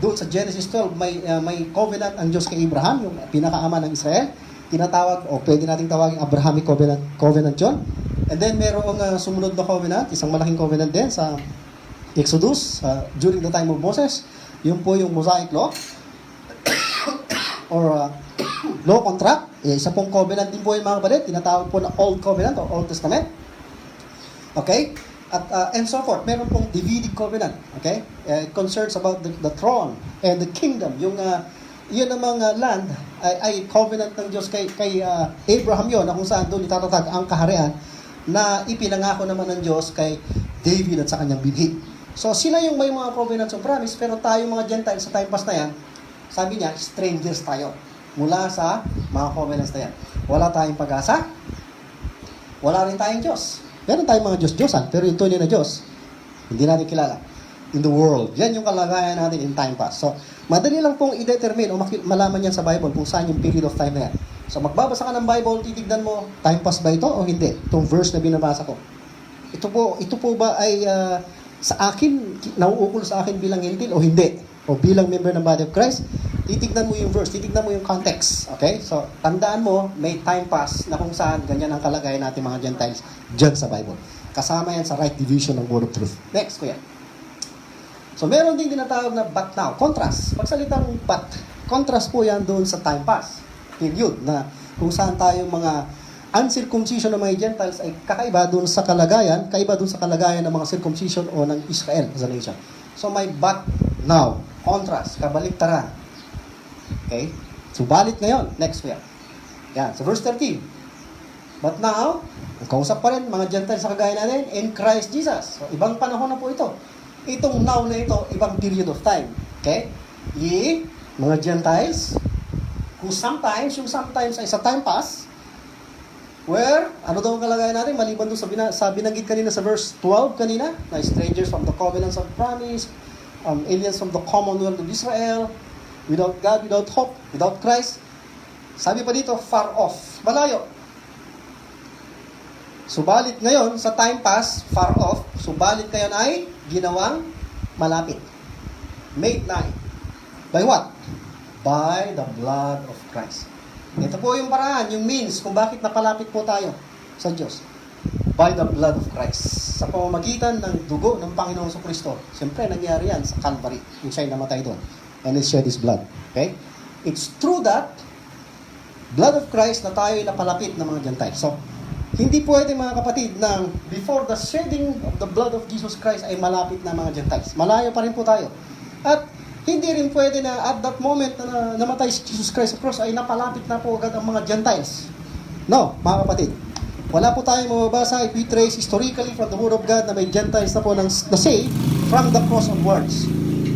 Speaker 1: Doon sa Genesis 12, may covenant ang Diyos kay Abraham, yung pinakaama ng Israel. Tinatawag, o pwede nating tawagin Abrahamic covenant yun. And then merong sumunod na covenant, isang malaking covenant din sa Exodus, during the time of Moses. Yun po yung Mosaic Law or law contract. Isa pong covenant din po yung mga kapatid, tinatawag po na Old Covenant or Old Testament. Okay? At and so forth. Meron pong Davidic covenant. Okay? It concerns about the throne and the kingdom. Yun namang land ay covenant ng Diyos kay Abraham yon, na kung saan doon itatatag ang kaharian na ipinangako naman ng Diyos kay David at sa kanyang binhi. So sila yung may mga covenants of promise, pero tayo mga Gentiles sa time pass na yan, sabi niya, strangers tayo mula sa mga covenants na yan. Wala tayong pag-asa, wala rin tayong Diyos. Meron tayong mga Diyos-Diyosan, pero yung tunay na Diyos, hindi natin kilala. In the world. Yan yung kalagayan natin in time pass. So, madali lang pong i-determine o malaman yan sa Bible kung saan yung period of time na yan. So, magbabasa ka ng Bible, titignan mo, time pass ba ito o hindi? Itong verse na binabasa ko. Ito po ba ay sa akin, nauukol sa akin bilang gentil o hindi? O bilang member ng body of Christ? Titignan mo yung verse, titignan mo yung context. Okay? So, tandaan mo, may time pass na kung saan ganyan ang kalagayan natin mga Gentiles dyan sa Bible. Kasama yan sa right division ng word of truth. Next, kuya. So, meron din tinatawag na but now. Contrast. Pagsalitang but, contrast po yan doon sa time pass. Period. Na kung saan tayo mga uncircumcision ng mga Gentiles ay kakaiba doon sa kalagayan, kaiba doon sa kalagayan ng mga circumcision o ng Israel as a nation. So, may but now. Contrast. Kabaliktaran. Okay? Subalit ngayon. Next kuya. Yan. So, verse 13. But now, ang kausap pa rin, mga Gentiles sa kagaya natin, in Christ Jesus. So, ibang panahon na po ito. Itong now na ito, ibang period of time. Okay? Ye, mga Gentiles, who sometimes, yung sometimes ay sa time pass, where, ano daw ang kalagayan natin, maliban doon sa binanggit kanina sa verse 12 kanina, na strangers from the covenants of promise, aliens from the commonwealth of Israel, without God, without hope, without Christ. Sabi pa dito, far off, malayo. Subalit ngayon, sa time pass, far off, subalit ngayon ay ginawang malapit. Made nigh. By what? By the blood of Christ. Ito po yung paraan, yung means kung bakit napalapit po tayo sa Diyos. By the blood of Christ. Sa pamamagitan ng dugo ng Panginoong Kristo. Siyempre, nangyari yan sa Calvary. Yung siya'y namatay doon. And He shed His blood. Okay? It's true that blood of Christ na tayo'y napalapit ng mga Gentiles. So, hindi pwede mga kapatid na before the shedding of the blood of Jesus Christ ay malapit na mga Gentiles. Malayo pa rin po tayo. At hindi rin pwede na at that moment na namatay si Jesus Christ sa cross ay napalapit na po agad ang mga Gentiles. No, mga kapatid. Wala po tayong mababasa if we trace historically from the Word of God na may Gentiles na po na saved from the cross onwards.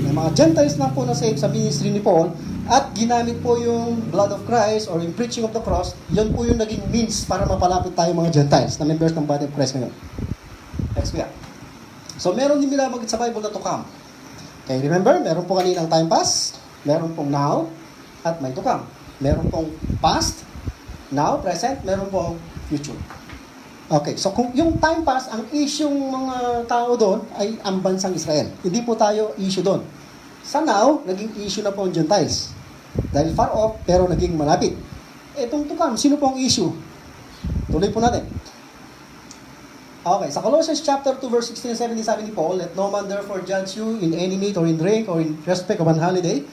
Speaker 1: May mga Gentiles na po na saved sa ministry ni Paul at ginamit po yung blood of Christ or yung preaching of the cross, yun po yung naging means para mapalapit tayo mga Gentiles na members ng body of Christ ngayon. Next week. So, meron din binabagit sa Bible na to come. Okay, remember, meron po kaninang time pass, meron pong now, at may to come. Meron pong past, now, present, meron pong future. Okay, so kung yung time pass, ang issue mga tao doon ay ang bansang Israel. Hindi po tayo issue doon. Sa now, naging issue na po ang Gentiles. Dahil far off, pero naging malapit. Itong tukam, sino po ang issue? Tuloy po natin. Okay, sa Colossians chapter 2 verse 16 and 17 sabi ni Paul, "Let no man therefore judge you in any meat or in drink or in respect of an holiday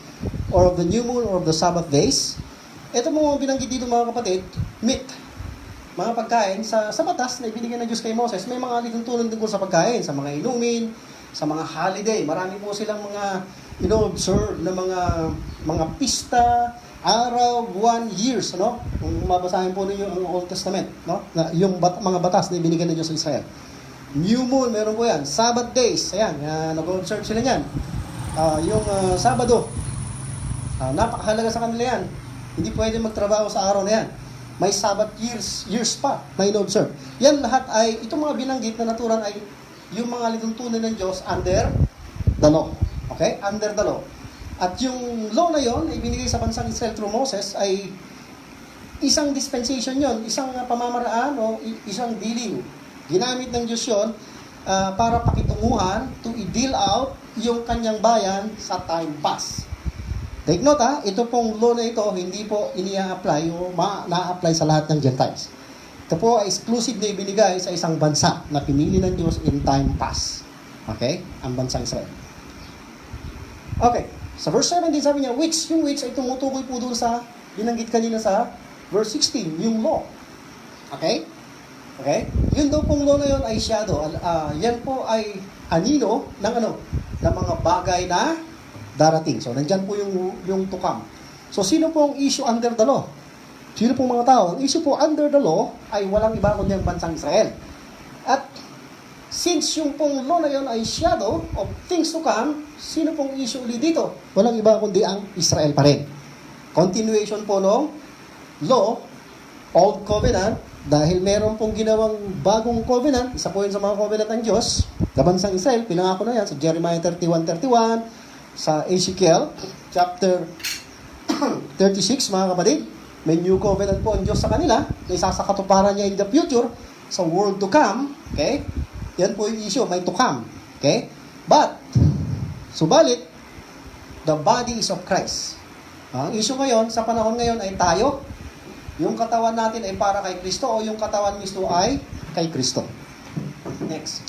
Speaker 1: or of the new moon or of the Sabbath days." Ito mo binanggit dito mga kapatid, meat. Mga pagkain sa batas na ibinigay ng Diyos kay Moses, may mga lituntunan tungkol sa pagkain, sa mga inumin, sa mga holiday. Marami po silang mga observe na mga pista, araw, buwan, years, no? Kung mabasahin po ninyo ang Old Testament, no? Na yung mga batas na ibinigay ng Diyos sa Israel. New moon, meron po yan. Sabbath days, ayan, nag-observe sila niyan. Sabado, napakahalaga sa kanila yan. Hindi pwede magtrabaho sa araw na yan. May Sabbath years pa na in-observe. Yan lahat ay, itong mga binanggit na naturan ay yung mga lituntunan ng Diyos under the law. Okay? Under the law. At yung law na yon ay binigay sa bansang Israel through Moses ay isang dispensation yon, isang pamamaraan o isang dealing. Ginamit ng Diyos yon para pakitunguhan to i-deal out yung kanyang bayan sa time pass. Take note ito pong law na ito, hindi po inia-apply o na-apply sa lahat ng Gentiles. Ito po ay exclusive na ibinigay sa isang bansa na pinili ng Diyos in time pass. Okay? Ang bansang Israel. Okay. Sa verse 17 sabi niya, yung which ay tumutukoy po doon sa, binanggit kanina sa verse 16, yung law. Okay? Okay? Yun daw pong law na yun ay shadow. Yan po ay anino ng ng mga bagay na darating. So, nandyan po yung tukam. So, sino po ang issue under the law? Sino pong mga tao? Ang issue po under the law ay walang iba kundi ang bansang Israel. At since yung pong law na yun ay shadow of things to come, sino pong issue ulit dito? Walang iba kundi ang Israel pa rin. Continuation po ng law, Old Covenant, dahil meron pong ginawang bagong covenant, isa po yun sa mga covenant ng Diyos, sa bansang Israel, pinangako na yan sa Jeremiah 31:31, sa Ezekiel chapter 36, mga kapatid, may new covenant po ang Diyos sa kanila, na isasakatuparan niya in the future, sa world to come, okay? Yan po yung issue, may to come, okay? But, subalit, the body is of Christ. Ang issue ngayon, sa panahon ngayon ay tayo, yung katawan natin ay para kay Kristo o yung katawan mismo ay kay Kristo. Next.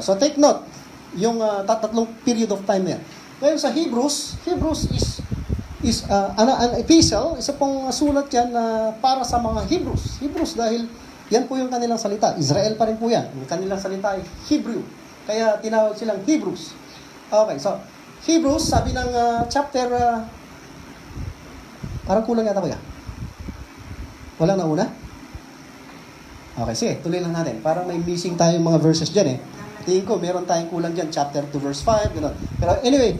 Speaker 1: So take note, yung tatlong period of time na yan. Ngayon sa Hebrews is an epistle, isa pong sulat yan para sa mga Hebrews dahil yan po yung kanilang salita. Israel pa rin po yan. Yung kanilang salita ay Hebrew. Kaya tinawag silang Hebrews. Okay, so Hebrews, sabi ng chapter, parang kulang yata ko yan. Walang nauna? Okay, sige, tuloy lang natin. Parang may missing tayong mga verses dyan Tingin ko, meron tayong kulang dyan, chapter 2, verse 5, gano'n. Pero anyway,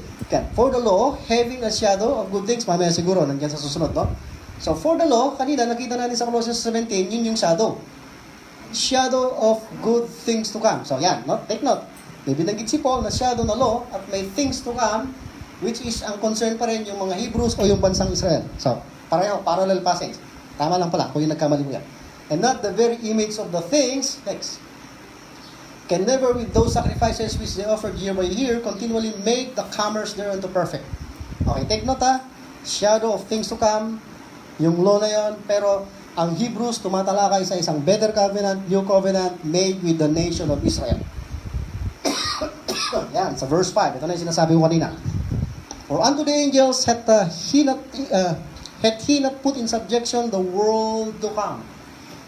Speaker 1: for the law, having a shadow of good things, mamaya siguro, nandiyan sa susunod, no? So, for the law, kanina, nakita natin sa Colossians 17, yun yung shadow. Shadow of good things to come. So, yan, no? Take note. May binanggit si Paul na shadow na law at may things to come, which is ang concern pa rin yung mga Hebrews o yung bansang Israel. So, pareho, parallel passage. Tama lang pala, kung yung nagkamali mo yan. And not the very image of the things, next, can never with those sacrifices which they offered year by year continually make the comers thereunto perfect. Okay, take note shadow of things to come, yung law na yon, pero ang Hebrews tumatalakay sa isang better covenant, new covenant made with the nation of Israel. Yan, sa verse 5, ito na yung sinasabi ko kanina. For unto the angels hath he not put in subjection the world to come.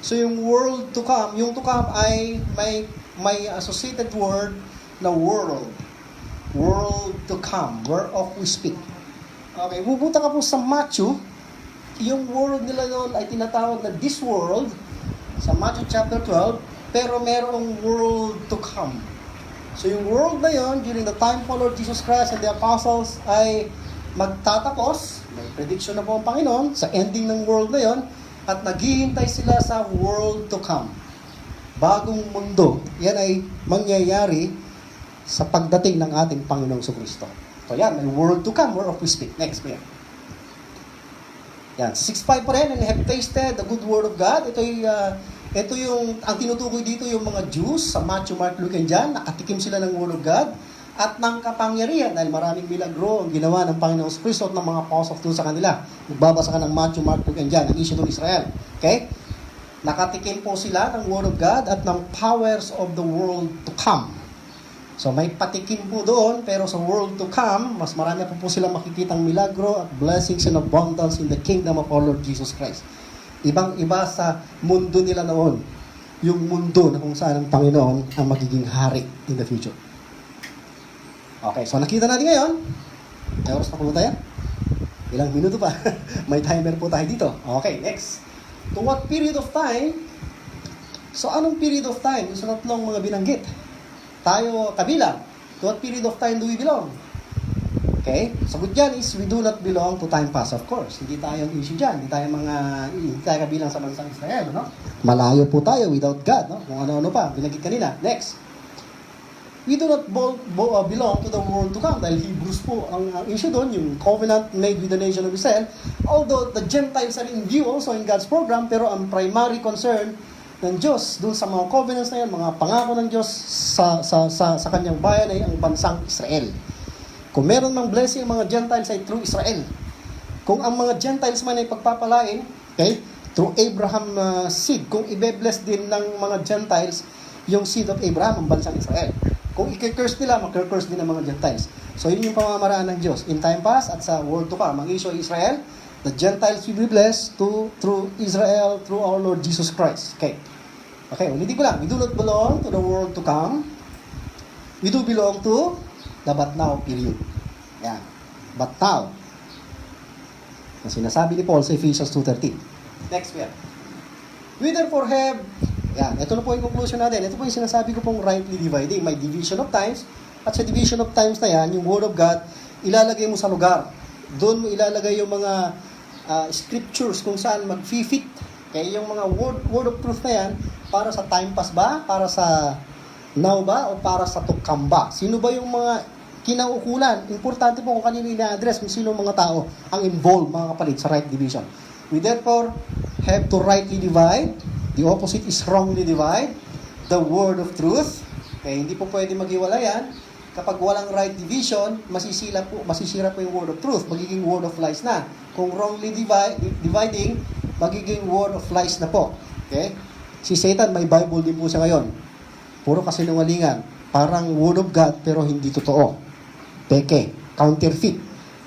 Speaker 1: So yung world to come, yung to come ay may associated word na world. World to come, whereof we speak. Okay, pupunta ka po sa Matthew, yung world nila noon ay tinatawag na this world, sa Matthew chapter 12, pero merong world to come. So yung world na yon, during the time of Lord Jesus Christ and the apostles, ay magtatapos, may prediction na po ang Panginoon, sa ending ng world na yon, at naghihintay sila sa world to come. Bagong mundo, yan ay mangyayari sa pagdating ng ating Panginoong Kristo. So yan, may world to come, whereof we speak. Next, please. Yan, 6.5 pa rin, and have tasted the good word of God. Ito ay Ito yung, ang tinutukoy dito yung mga Jews sa Matthew, Mark, Luke, and John, nakatikim sila ng Word of God at ng kapangyarihan dahil maraming milagro ang ginawa ng Panginoong Kristo at ng mga apostles doon sa kanila. Magbabasa ka ng Matthew, Mark, Luke, and John, ang issue ng Israel. Okay? Nakatikim po sila ng Word of God at ng powers of the world to come. So may patikim po doon, pero sa world to come, mas marami po silang makikitang milagro at blessings and abundance in the kingdom of our Lord Jesus Christ. Ibang-iba sa mundo nila noon. Yung mundo na kung saan ang Panginoon ang magiging hari in the future. Okay, so nakita natin ngayon. May oras na po tayo? Ilang minuto pa? May timer po tayo dito. Okay, next. To what period of time? So anong period of time? Yung sa tatlong mga binanggit. Tayo kabilang. To what period of time do we belong? Okay? Sagot dyan is, we do not belong to time past, of course. Hindi tayo ang issue dyan. Hindi tayo kabilang sa bansang Israel, no? Malayo po tayo without God, no? Kung ano-ano pa, binanggit kanina. Next. We do not belong to the world to come. Dahil Hebrews po ang issue doon, yung covenant made with the nation of Israel. Although the Gentiles are in view also in God's program, pero ang primary concern ng Diyos doon sa mga covenants na yan, mga pangako ng Diyos sa kanyang bayan ay ang bansang Israel. Kung meron mang blessing ang mga Gentiles ay through Israel. Kung ang mga Gentiles man ay pagpapalain, okay, through Abraham seed, kung ibe-bless din ng mga Gentiles yung seed of Abraham, ang bansang Israel. Kung i-curse nila, mag-curse din ng mga Gentiles. So yun yung pamamaraan ng Diyos. In time past at sa world to come, ang issue ay Israel, the Gentiles will be blessed through Israel, through our Lord Jesus Christ. Okay. Okay, ulitin ko lang. We do not belong to the world to come. We do belong to the but now period. Yan. But now. Ang sinasabi ni Paul sa Ephesians 2:13. Next we have. We therefore have, yan, ito na po yung conclusion natin. Ito po yung sinasabi ko pong rightly dividing. May division of times. At sa division of times na yan, yung Word of God, ilalagay mo sa lugar. Doon mo ilalagay yung mga scriptures kung saan mag-fit. Kaya yung mga word of truth na yan, para sa time pass ba? Para sa now ba? O para sa to come ba? Sino ba yung mga kinaukulan? Importante po kung kanino ina-address, kung sino mga tao ang involved, mga kapalit, sa right division. We therefore have to rightly divide. The opposite is wrongly divide. The word of truth. Kaya hindi po pwede maghiwalay yan. Kapag walang right division, masisira po yung word of truth. Magiging word of lies na. Kung wrongly dividing, magiging word of lies na po. Okay? Si Satan, may Bible din po siya ngayon. Puro kasinungalingan. Parang word of God, pero hindi totoo. Peke. Counterfeit.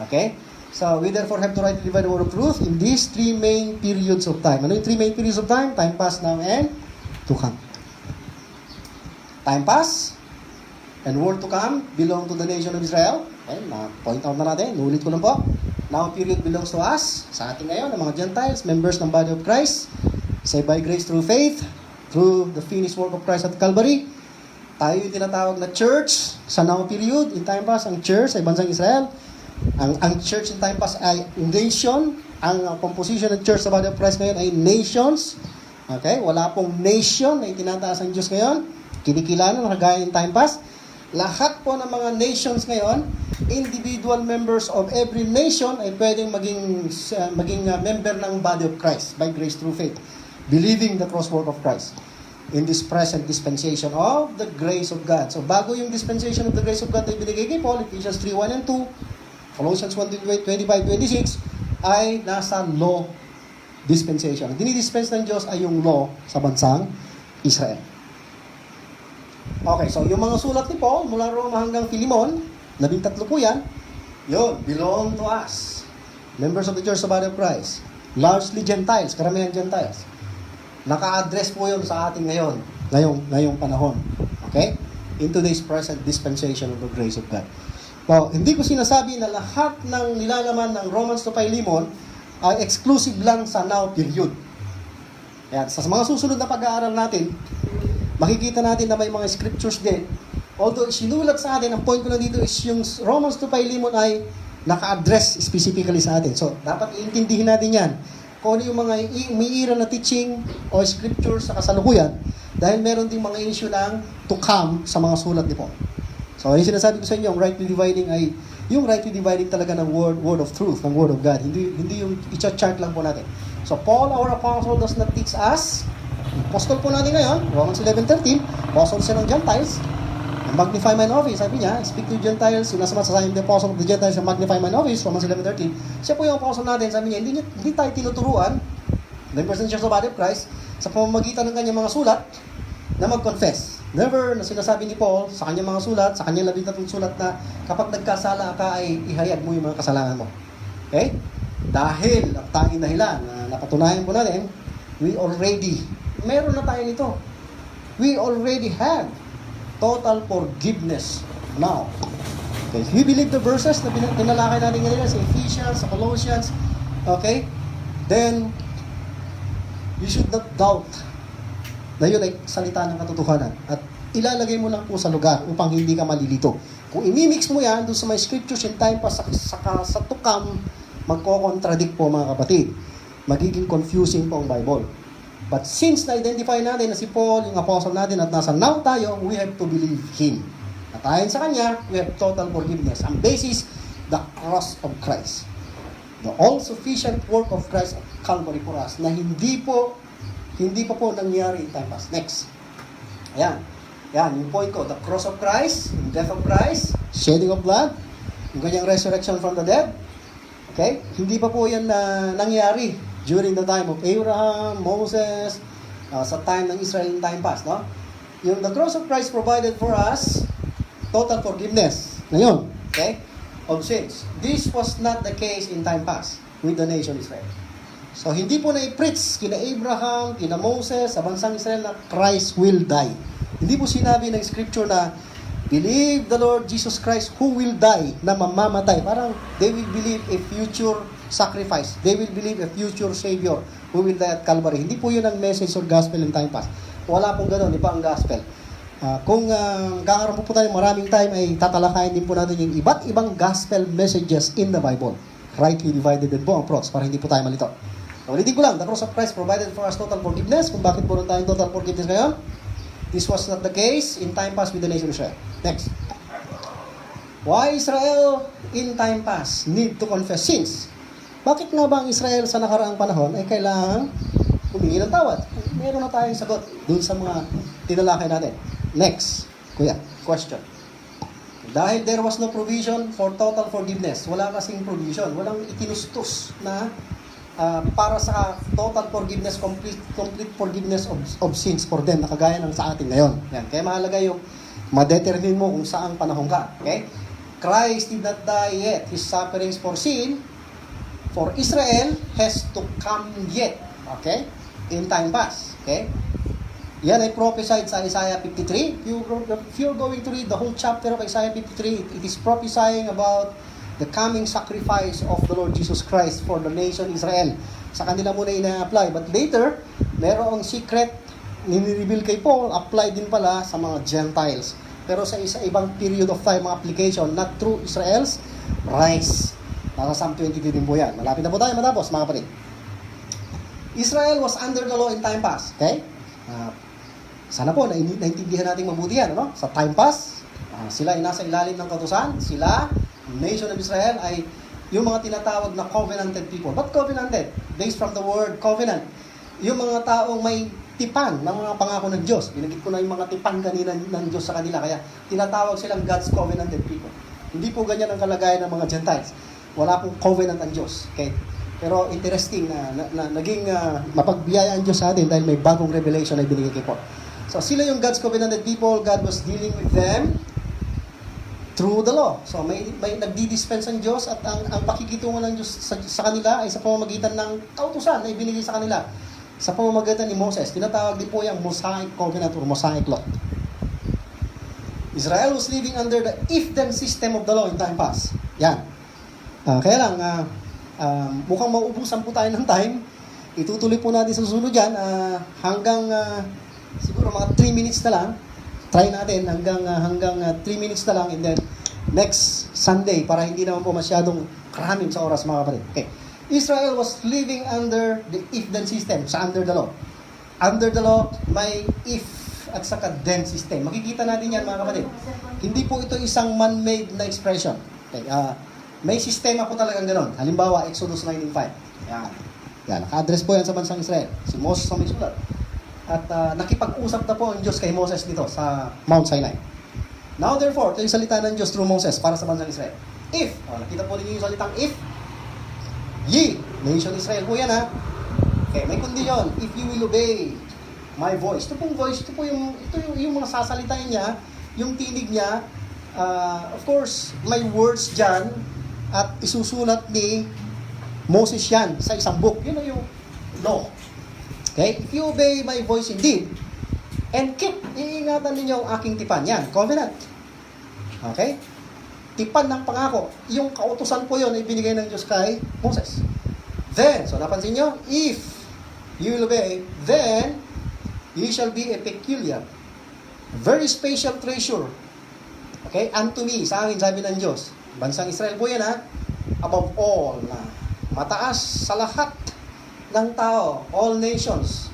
Speaker 1: Okay? So, we therefore have to rightly divide the word of truth in these three main periods of time. Ano yung three main periods of time? Time past, now, and to come. Time past and world to come belong to the nation of Israel. Okay, na-point out na natin. Nulit ko lang po. Now period belongs to us. Sa ating ngayon, ang mga Gentiles, members ng body of Christ, saved by grace through faith, through the finished work of Christ at Calvary. Tayo yung tinatawag na church sa now period. In time past, ang church ay bansang Israel. Ang church in time past ay nation. Ang composition ng church sa body of Christ ngayon ay nations. Okay? Wala pong nation na itinataas ang Diyos ngayon. Kinikilala na kagaya in time past. Lahat po ng mga nations ngayon, individual members of every nation ay pwedeng maging member ng body of Christ by grace through faith, believing the cross work of Christ in this present dispensation of the grace of God. So bago yung dispensation of the grace of God ay binigay kay Paul, Ephesians 3:1 and 2, Colossians 1:25-26, ay nasa law dispensation. Ang dinidispense ng Diyos ay yung law sa bansang Israel. Okay, so yung mga sulat ni Paul, mula Roma hanggang Philemon, 13 po yan, yun, belong to us. Members of the church sa body of Christ. Largely Gentiles, karamihan Gentiles. Naka-address po yun sa ating ngayong panahon. Okay? In today's present dispensation of the grace of God. Well, hindi ko sinasabi na lahat ng nilalaman ng Romans to Philemon ay exclusive lang sa now period. Kaya sa mga susunod na pag-aaral natin, makikita natin na may mga scriptures din. Although sinulat sa atin, ang point ko na dito is yung Romans to Philemon ay naka-address specifically sa atin. So, dapat iintindihin natin yan. Kung ano yung mga umiira na teaching o scriptures sa kasalukuyan, dahil meron ding mga issue ng to come sa mga sulat ni Paul. So, yung sinasabi ko sa inyo, yung rightly dividing ay yung rightly dividing talaga ng word of truth, ng word of God. Hindi yung i-chart lang po natin. So, Paul, our apostle, does not teach us Apostle po natin ngayon, Romans 11:13, apostle siya ng Gentiles, magnify mine office, sabi niya, speak to Gentiles, sinasama sa the apostle of the Gentiles, magnify mine office, Romans 11:13, siya po yung apostle natin, sabi niya, hindi tayo tinuturuan, members and church of body of Christ, sa pamamagitan ng kanyang mga sulat, na mag-confess. Never na sinasabi ni Paul sa kanyang mga sulat, sa kanyang 13 sulat na kapag nagkasala ka ay ihayag mo yung mga kasalanan mo. Okay? Dahil ang tanging dahilan na napatunayan po natin, meron na tayo nito. We already have total forgiveness now. Okay? If you believe the verses na tinalakay natin kanina sa Ephesians, sa Colossians, okay? Then, you should not doubt na yun ay salita ng katotohanan. At ilalagay mo lang po sa lugar upang hindi ka malilito. Kung imimix mo yan doon sa mga scriptures in time pa sa tukam, magko-contradict po mga kapatid. Magiging confusing po ang Bible. But since na-identify natin na si Paul, yung apostle natin, at nasa now tayo, we have to believe him. At ayon sa kanya, we have total forgiveness. Ang basis, the cross of Christ. The all-sufficient work of Christ at Calvary for us na hindi pa po nangyari in time past. Next. Ayan. Yan, yung point ko. The cross of Christ, yung death of Christ, shedding of blood, yung kanyang resurrection from the dead. Okay? Hindi pa po yan nangyari during the time of Abraham, Moses, sa time ng Israel in time past. No? Yung the cross of Christ provided for us total forgiveness. Ngayon, okay? Of sins. This was not the case in time past with the nation Israel. So, hindi po na-preach kina Abraham, kina Moses, sa bansang Israel na Christ will die. Hindi po sinabi ng scripture na believe the Lord Jesus Christ who will die, na mamamatay. Parang they will believe a future sacrifice. They will believe a future Savior who will die at Calvary. Hindi po yun ang message or gospel in time past. Wala pong ganun, di ba ang gospel? Kung kakaroon po tayo maraming time, ay tatalakayin din po natin yung iba't ibang gospel messages in the Bible. Rightly divided din po ang props para hindi po tayo malito. Ulitin ko lang, the cross of Christ provided for us total forgiveness. Kung bakit po rin tayong total forgiveness ngayon? This was not the case in time past with the nation of Israel. Next. Why Israel in time past need to confess sins? Bakit nga ba ang Israel sa nakaraang panahon ay kailangang humingi ng tawad? Meron na tayong sagot dun sa mga tinalakay natin. Next. Kuya, question. Dahil there was no provision for total forgiveness, wala kasing provision, walang itinustos na para sa total forgiveness, complete forgiveness of sins for them, na kagaya ng sa atin ngayon. Yan. Kaya mahalaga yung ma-determine mo kung saang panahon ka. Okay? Christ did not die yet. His sufferings for sin, for Israel, has to come yet. Okay? In time past. Okay? Yan ay prophesied sa Isaiah 53. If you're going to read the whole chapter of Isaiah 53, it is prophesying about the coming sacrifice of the Lord Jesus Christ for the nation Israel. Sa kanila muna ina-apply. But later, merong secret nini-reveal kay Paul, apply din pala sa mga Gentiles. Pero sa ibang period of time, mga application, not through Israel's rise. Nasa Psalm 22 din po yan. Malapit na po tayo matapos, mga kapatid. Israel was under the law in time past. Okay? Sana po, naintindihan natin mabuti yan. Ano? Sa time past, sila ay nasa ilalim ng kautusan. Sila, nation of Israel, ay yung mga tinatawag na covenanted people. But covenanted? Based from the word covenant. Yung mga taong may tipan ng mga pangako ng Diyos. Binagit ko na yung mga tipan kanina ng Diyos sa kanila. Kaya tinatawag silang God's covenanted people. Hindi po ganyan ang kalagayan ng mga Gentiles. Wala pong covenant ang Diyos. Okay? Pero interesting na naging mapagbiyaya ang Diyos sa atin dahil may bagong revelation na binigay kay Paul. So sila yung God's covenanted people. God was dealing with them through the law. So may nagdi-dispense ang Diyos at ang pakikitungo ng Diyos sa kanila ay sa pamamagitan ng kautusan na ibinigay sa kanila. Sa pamamagitan ni Moses, tinatawag din po yung Mosaic Covenant or Mosaic Law. Israel was living under the if-then system of the law in time past. Yan. Kaya lang, mukhang mauubusan po tayo ng time. Itutuloy po natin sa susunod yan hanggang siguro mga 3 minutes na lang. Try natin hanggang 3 minutes na lang, and then next Sunday para hindi naman po masyadong karaming sa oras, mga kapatid. Okay. Israel was living under the if-then system, sa under the law. Under the law, may if at saka then system. Makikita natin yan, mga kapatid. Hindi po ito isang man-made na expression. Okay. May sistema po talagang gano'n. Halimbawa, Exodus 19:5. Yan. Naka-address po yan sa bansang Israel. Si Moses ang may sulat. At nakipag-usap na po ang Diyos kay Moses dito sa Mount Sinai. Now therefore, ito yung salita ng Diyos through Moses para sa bansang Israel. If, nakita po ninyo yung salitang if, ye, nation Israel po yan ha. Okay, may kondisyon. If you will obey my voice. Ito pong voice, ito yung mga sasalitain niya, yung tinig niya. Of course, may words dyan at isusulat ni Moses yan sa isang book. Yun yung law. Okay? If you obey my voice indeed, and keep, iingatan ninyo ang aking tipan. Yan, covenant. Okay? Tipan ng pangako. Yung kautusan po yun ay binigay ng Diyos kay Moses. Then, so napansin nyo, if you will obey, then you shall be a peculiar, very special treasure. Okay? Unto me, sa akin, sabi ng Diyos. Bansang Israel po yan ha. Above all, na mataas sa lahat ng tao, all nations,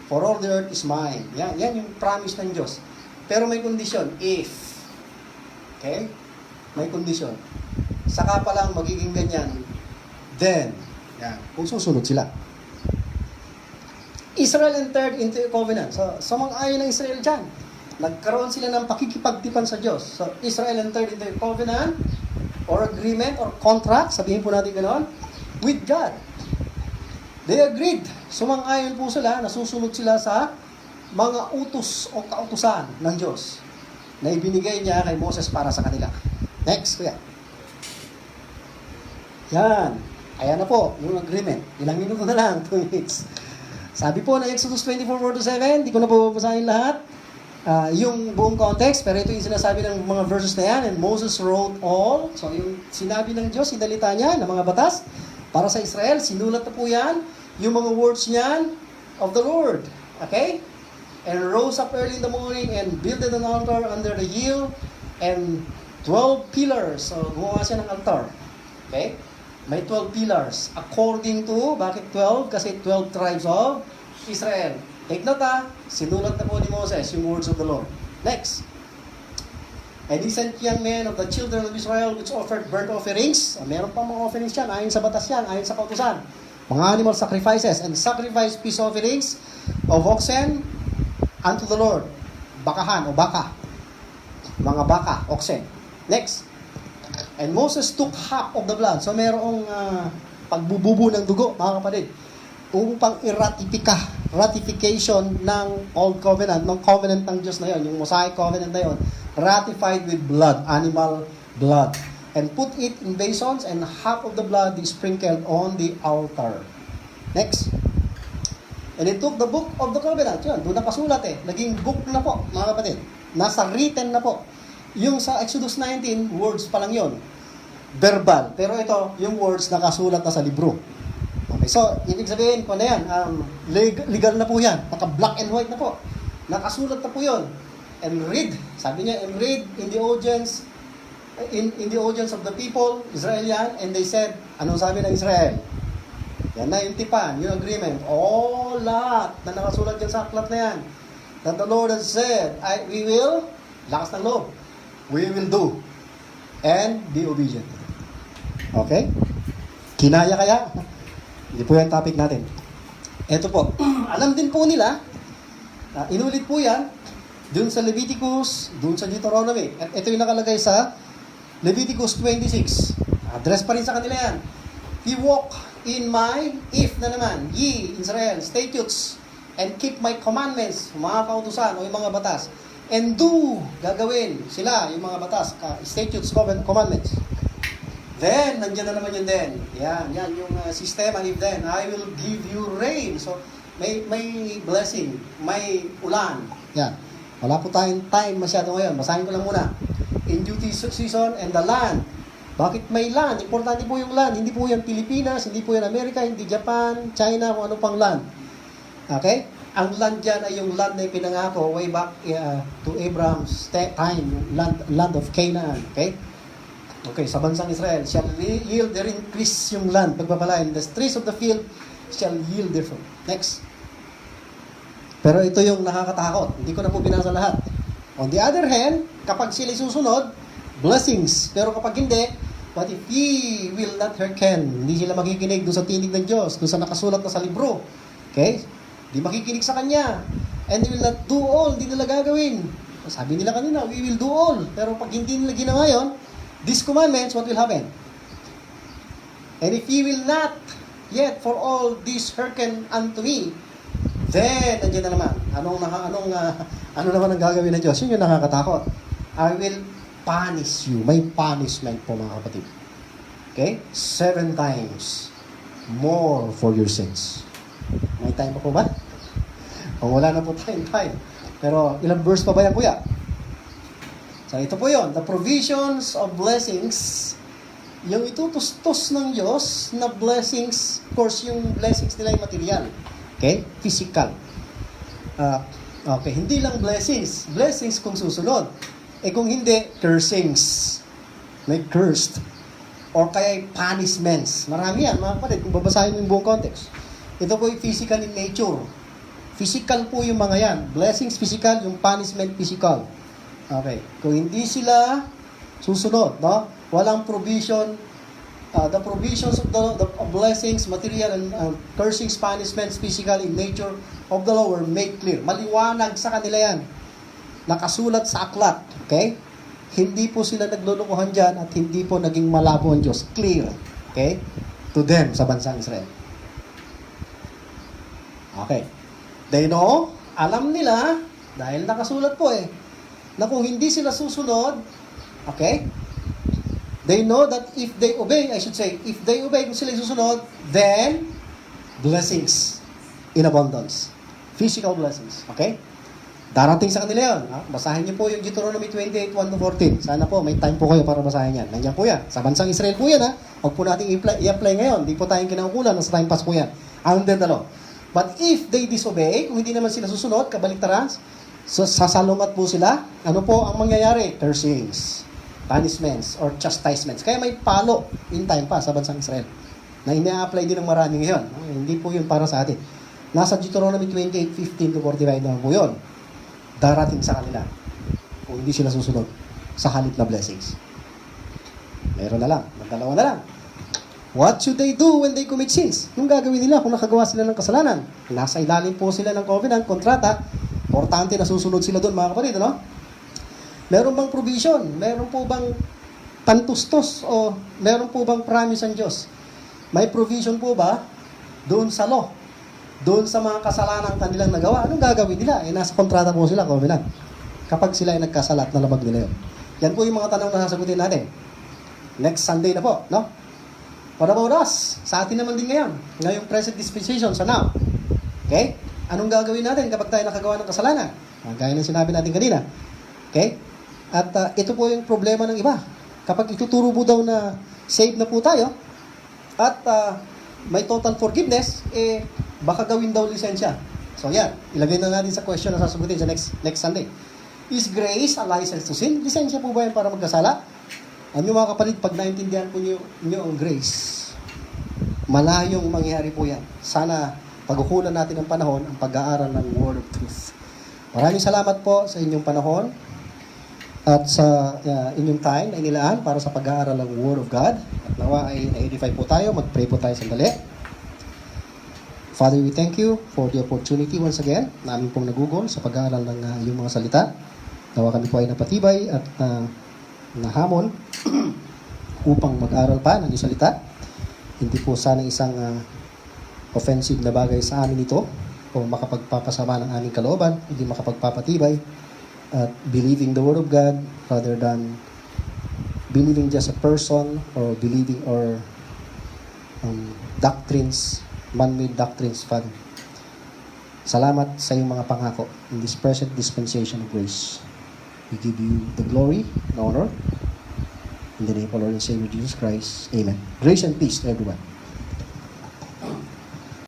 Speaker 1: for all the earth is mine. Yan yung promise ng Diyos. Pero may kondisyon, if. Okay? May kondisyon. Saka pa lang magiging ganyan, then, yan, kung susunod sila. Israel entered into a covenant. So, sumang-ayon ng Israel dyan. Nagkaroon sila ng pakikipagtipan sa Diyos. So, Israel entered into a covenant, or agreement, or contract, sabihin po natin gano'n, with God. They agreed. Sumang-ayon po sila, nasusunod sila sa mga utos o kautusan ng Diyos na ibinigay niya kay Moses para sa kanila. Next, kuya. Yan. Ayan na po, yung agreement. Ilang minuto na lang, 2 minutes. Sabi po ng Exodus 24:4-7, di ko na po babasahin lahat. Yung buong context, pero ito yung sinasabi ng mga verses na yan, and Moses wrote all. So, yung sinabi ng Diyos, sinalita niya ng mga batas, para sa Israel, sinulat na po yan, yung mga words niyan of the Lord. Okay? And rose up early in the morning and builded an altar under the hill and 12 pillars. So, gumawa siya ng altar. Okay? May 12 pillars. According to, bakit 12? Kasi 12 tribes of Israel. Take note sinulat na po ni Moses yung words of the Lord. Next. And he sent young men of the children of Israel which offered burnt offerings. Meron pang mga offerings yan, ayon sa batas yan, ayon sa kautusan. Mga animal sacrifices and sacrifice peace offerings of oxen unto the Lord. Bakahan o baka. Mga baka, oxen. Next. And Moses took half of the blood. So merong pagbububo ng dugo, mga kapatid. Upang ratification ng Old Covenant, ng covenant ng Diyos na yon, yung Mosaic Covenant na yon, ratified with blood, animal blood. And put it in basins, and half of the blood is sprinkled on the altar. Next. And it took the book of the covenant. Yun, doon nakasulat Naging book na po, mga kapatid. Nasa written na po. Yung sa Exodus 19, words pa lang yun. Verbal. Pero ito, yung words nakasulat na sa libro. Okay, so, ibig sabihin po na yan, legal na po yan. Naka-black and white na po. Nakasulat na po yun. And read, sabi niya, and read in the audience, in the audience of the people, Israelian, and they said, anong sabi ng Israel? Yan na yung tipan, yung agreement. All lahat na nakasulat dyan sa aklat na yan. That the Lord has said, we will, lakas ng loob, we will do, and be obedient. Okay? Kinaya kaya? Hindi po yan topic natin. Ito po, alam din po nila, inulit po yan, dun sa Leviticus, dun sa Deuteronomy. At ito yung nakalagay sa Leviticus 26. Address pa rin sa kanila yan. He walk in my, if na naman, ye, Israel, statutes, and keep my commandments, mga kautusan o yung mga batas. And do, gagawin sila, yung mga batas, statutes, commandments. Then, nandiyan na naman yun then. Yan yung sistema, if then, I will give you rain. So, may blessing, may ulan. Yan. Wala po tayong time masyado ngayon. Basahin ko lang muna. In due season and the land. Bakit may land? Importante po yung land. Hindi po yan Pilipinas, hindi po yan Amerika, hindi Japan, China, kung ano pang land. Okay? Ang land dyan ay yung land na ipinangako way back to Abraham's time, land of Canaan. Okay? Okay, sa bansang Israel, shall yield their increase yung land, pagpapalain. The trees of the field shall yield their fruit. Next. Pero ito yung nakakatakot. Hindi ko na po binasa lahat. On the other hand, kapag sila susunod, blessings. Pero kapag hindi, what if ye will not hearken? Hindi sila makikinig doon sa tinig ng Diyos, doon sa nakasulat na sa libro. Okay? Hindi makikinig sa Kanya. And they will not do all, hindi nila gagawin. Sabi nila kanina, we will do all. Pero pag hindi nila ginawa yun, these commandments, what will happen? And if ye will not, yet for all this hearken unto me, then, nandiyan na naman, ano naman ang gagawin ng Diyos? Yun yung nakakatakot. I will punish you. May punishment po mga kapatid. Okay? 7 times more for your sins. May time pa po ba? Kung wala na po tayong time. Pero ilang verse pa ba yan, kuya? So ito po yon, the provisions of blessings, yung itutustos ng Diyos na blessings, of course yung blessings nila ay material. Okay? Physical. Okay, hindi lang blessings. Blessings kung susunod. Kung hindi, cursings. May cursed. Or kaya punishments. Marami yan, mga kapatid, kung babasahin mo yung buong context. Ito po yung physical in nature. Physical po yung mga yan. Blessings physical, yung punishment physical. Okay. Kung hindi sila susunod, no? Walang provision. The provisions of the blessings, material, and cursings, punishments, physical in nature of the law were made clear. Maliwanag sa kanila yan. Nakasulat sa aklat. Okay? Hindi po sila naglulukuhan dyan at hindi po naging malabo ang Diyos. Clear. Okay? To them sa bansang Israel. Okay. They know, alam nila, dahil nakasulat po na kung hindi sila susunod, okay, they know that if they obey, I should say, if they obey, kung sila susunod, then, blessings in abundance. Physical blessings. Okay? Darating sa kanila yun. Basahin niyo po yung Deuteronomy 28, 1-14. Sana po, may time po kayo para basahin yan. Nandiyan po yan. Sa bansang Israel po yan, Huwag po natin i-apply ngayon. Di po tayong kinaukulan. Nasa time pass po yan. Under the law. But if they disobey, kung hindi naman sila susunod, kabaliktaran, so sasalungat po sila, ano po ang mangyayari? Cursings, punishments, or chastisements. Kaya may palo in time pa sa bansang Israel na ina-apply din ng marami ngayon. Hindi po yun para sa atin. Nasa Deuteronomy 28:15-45 naman po yun. Darating sa kanila kung hindi sila susunod sa halip na blessings. Meron na lang. Magdalawa na lang. What should they do when they commit sins? Yung gagawin nila kung nakagawa sila ng kasalanan. Nasa ilalim po sila ng covenant, kontrata. Importante na susunod sila doon, mga kapatid, ano? Meron bang provision? Meron po bang pantustos? O meron po bang promise ang Diyos? May provision po ba doon sa law? Doon sa mga kasalanan kanilang nagawa? Anong gagawin nila? Nasa kontrata po sila, covenant. Kapag sila ay nagkasalat, nalabag nila yun. Yan po yung mga tanong na sasagutin natin. Next Sunday na po, no? What about us? Sa atin naman din ngayon. Ngayong present dispensation, sa now. Okay? Anong gagawin natin kapag tayo nakagawa ng kasalanan? Gaya ng sinabi natin kanina. Okay? At ito po yung problema ng iba. Kapag ituturo po daw na save na po tayo, at may total forgiveness, baka gawin daw lisensya. So yan, ilagay na natin sa question na sasagutin sa next Sunday. Is grace a license to sin? Lisensya po ba yan para magkasala? Ano mga kapatid, pag naintindihan po nyo ang grace, malayong mangyayari po yan. Sana pagkukulan natin ng panahon ang pag-aaral ng Word of Truth. Maraming salamat po sa inyong panahon at sa inyong time na inilaan para sa pag-aaral ng Word of God. At nawa ay na-edify po tayo, mag-pray po tayo sandali. Father, we thank you for the opportunity once again namin pong nagugol sa pag-aaral ng iyong mga salita. Nawa kami po ay napatibay at nahamon upang mag-aral pa ng iyong salita. Hindi po sana isang offensive na bagay sa amin ito o makapagpapasama ng aming kalooban, hindi makapagpapatibay at believing the Word of God rather than believing just a person or believing or doctrines, man-made doctrines, Father. Salamat sa iyong mga pangako in this present dispensation of grace. We give you the glory and honor in the name of our Lord and Savior Jesus Christ. Amen. Grace and peace to everyone.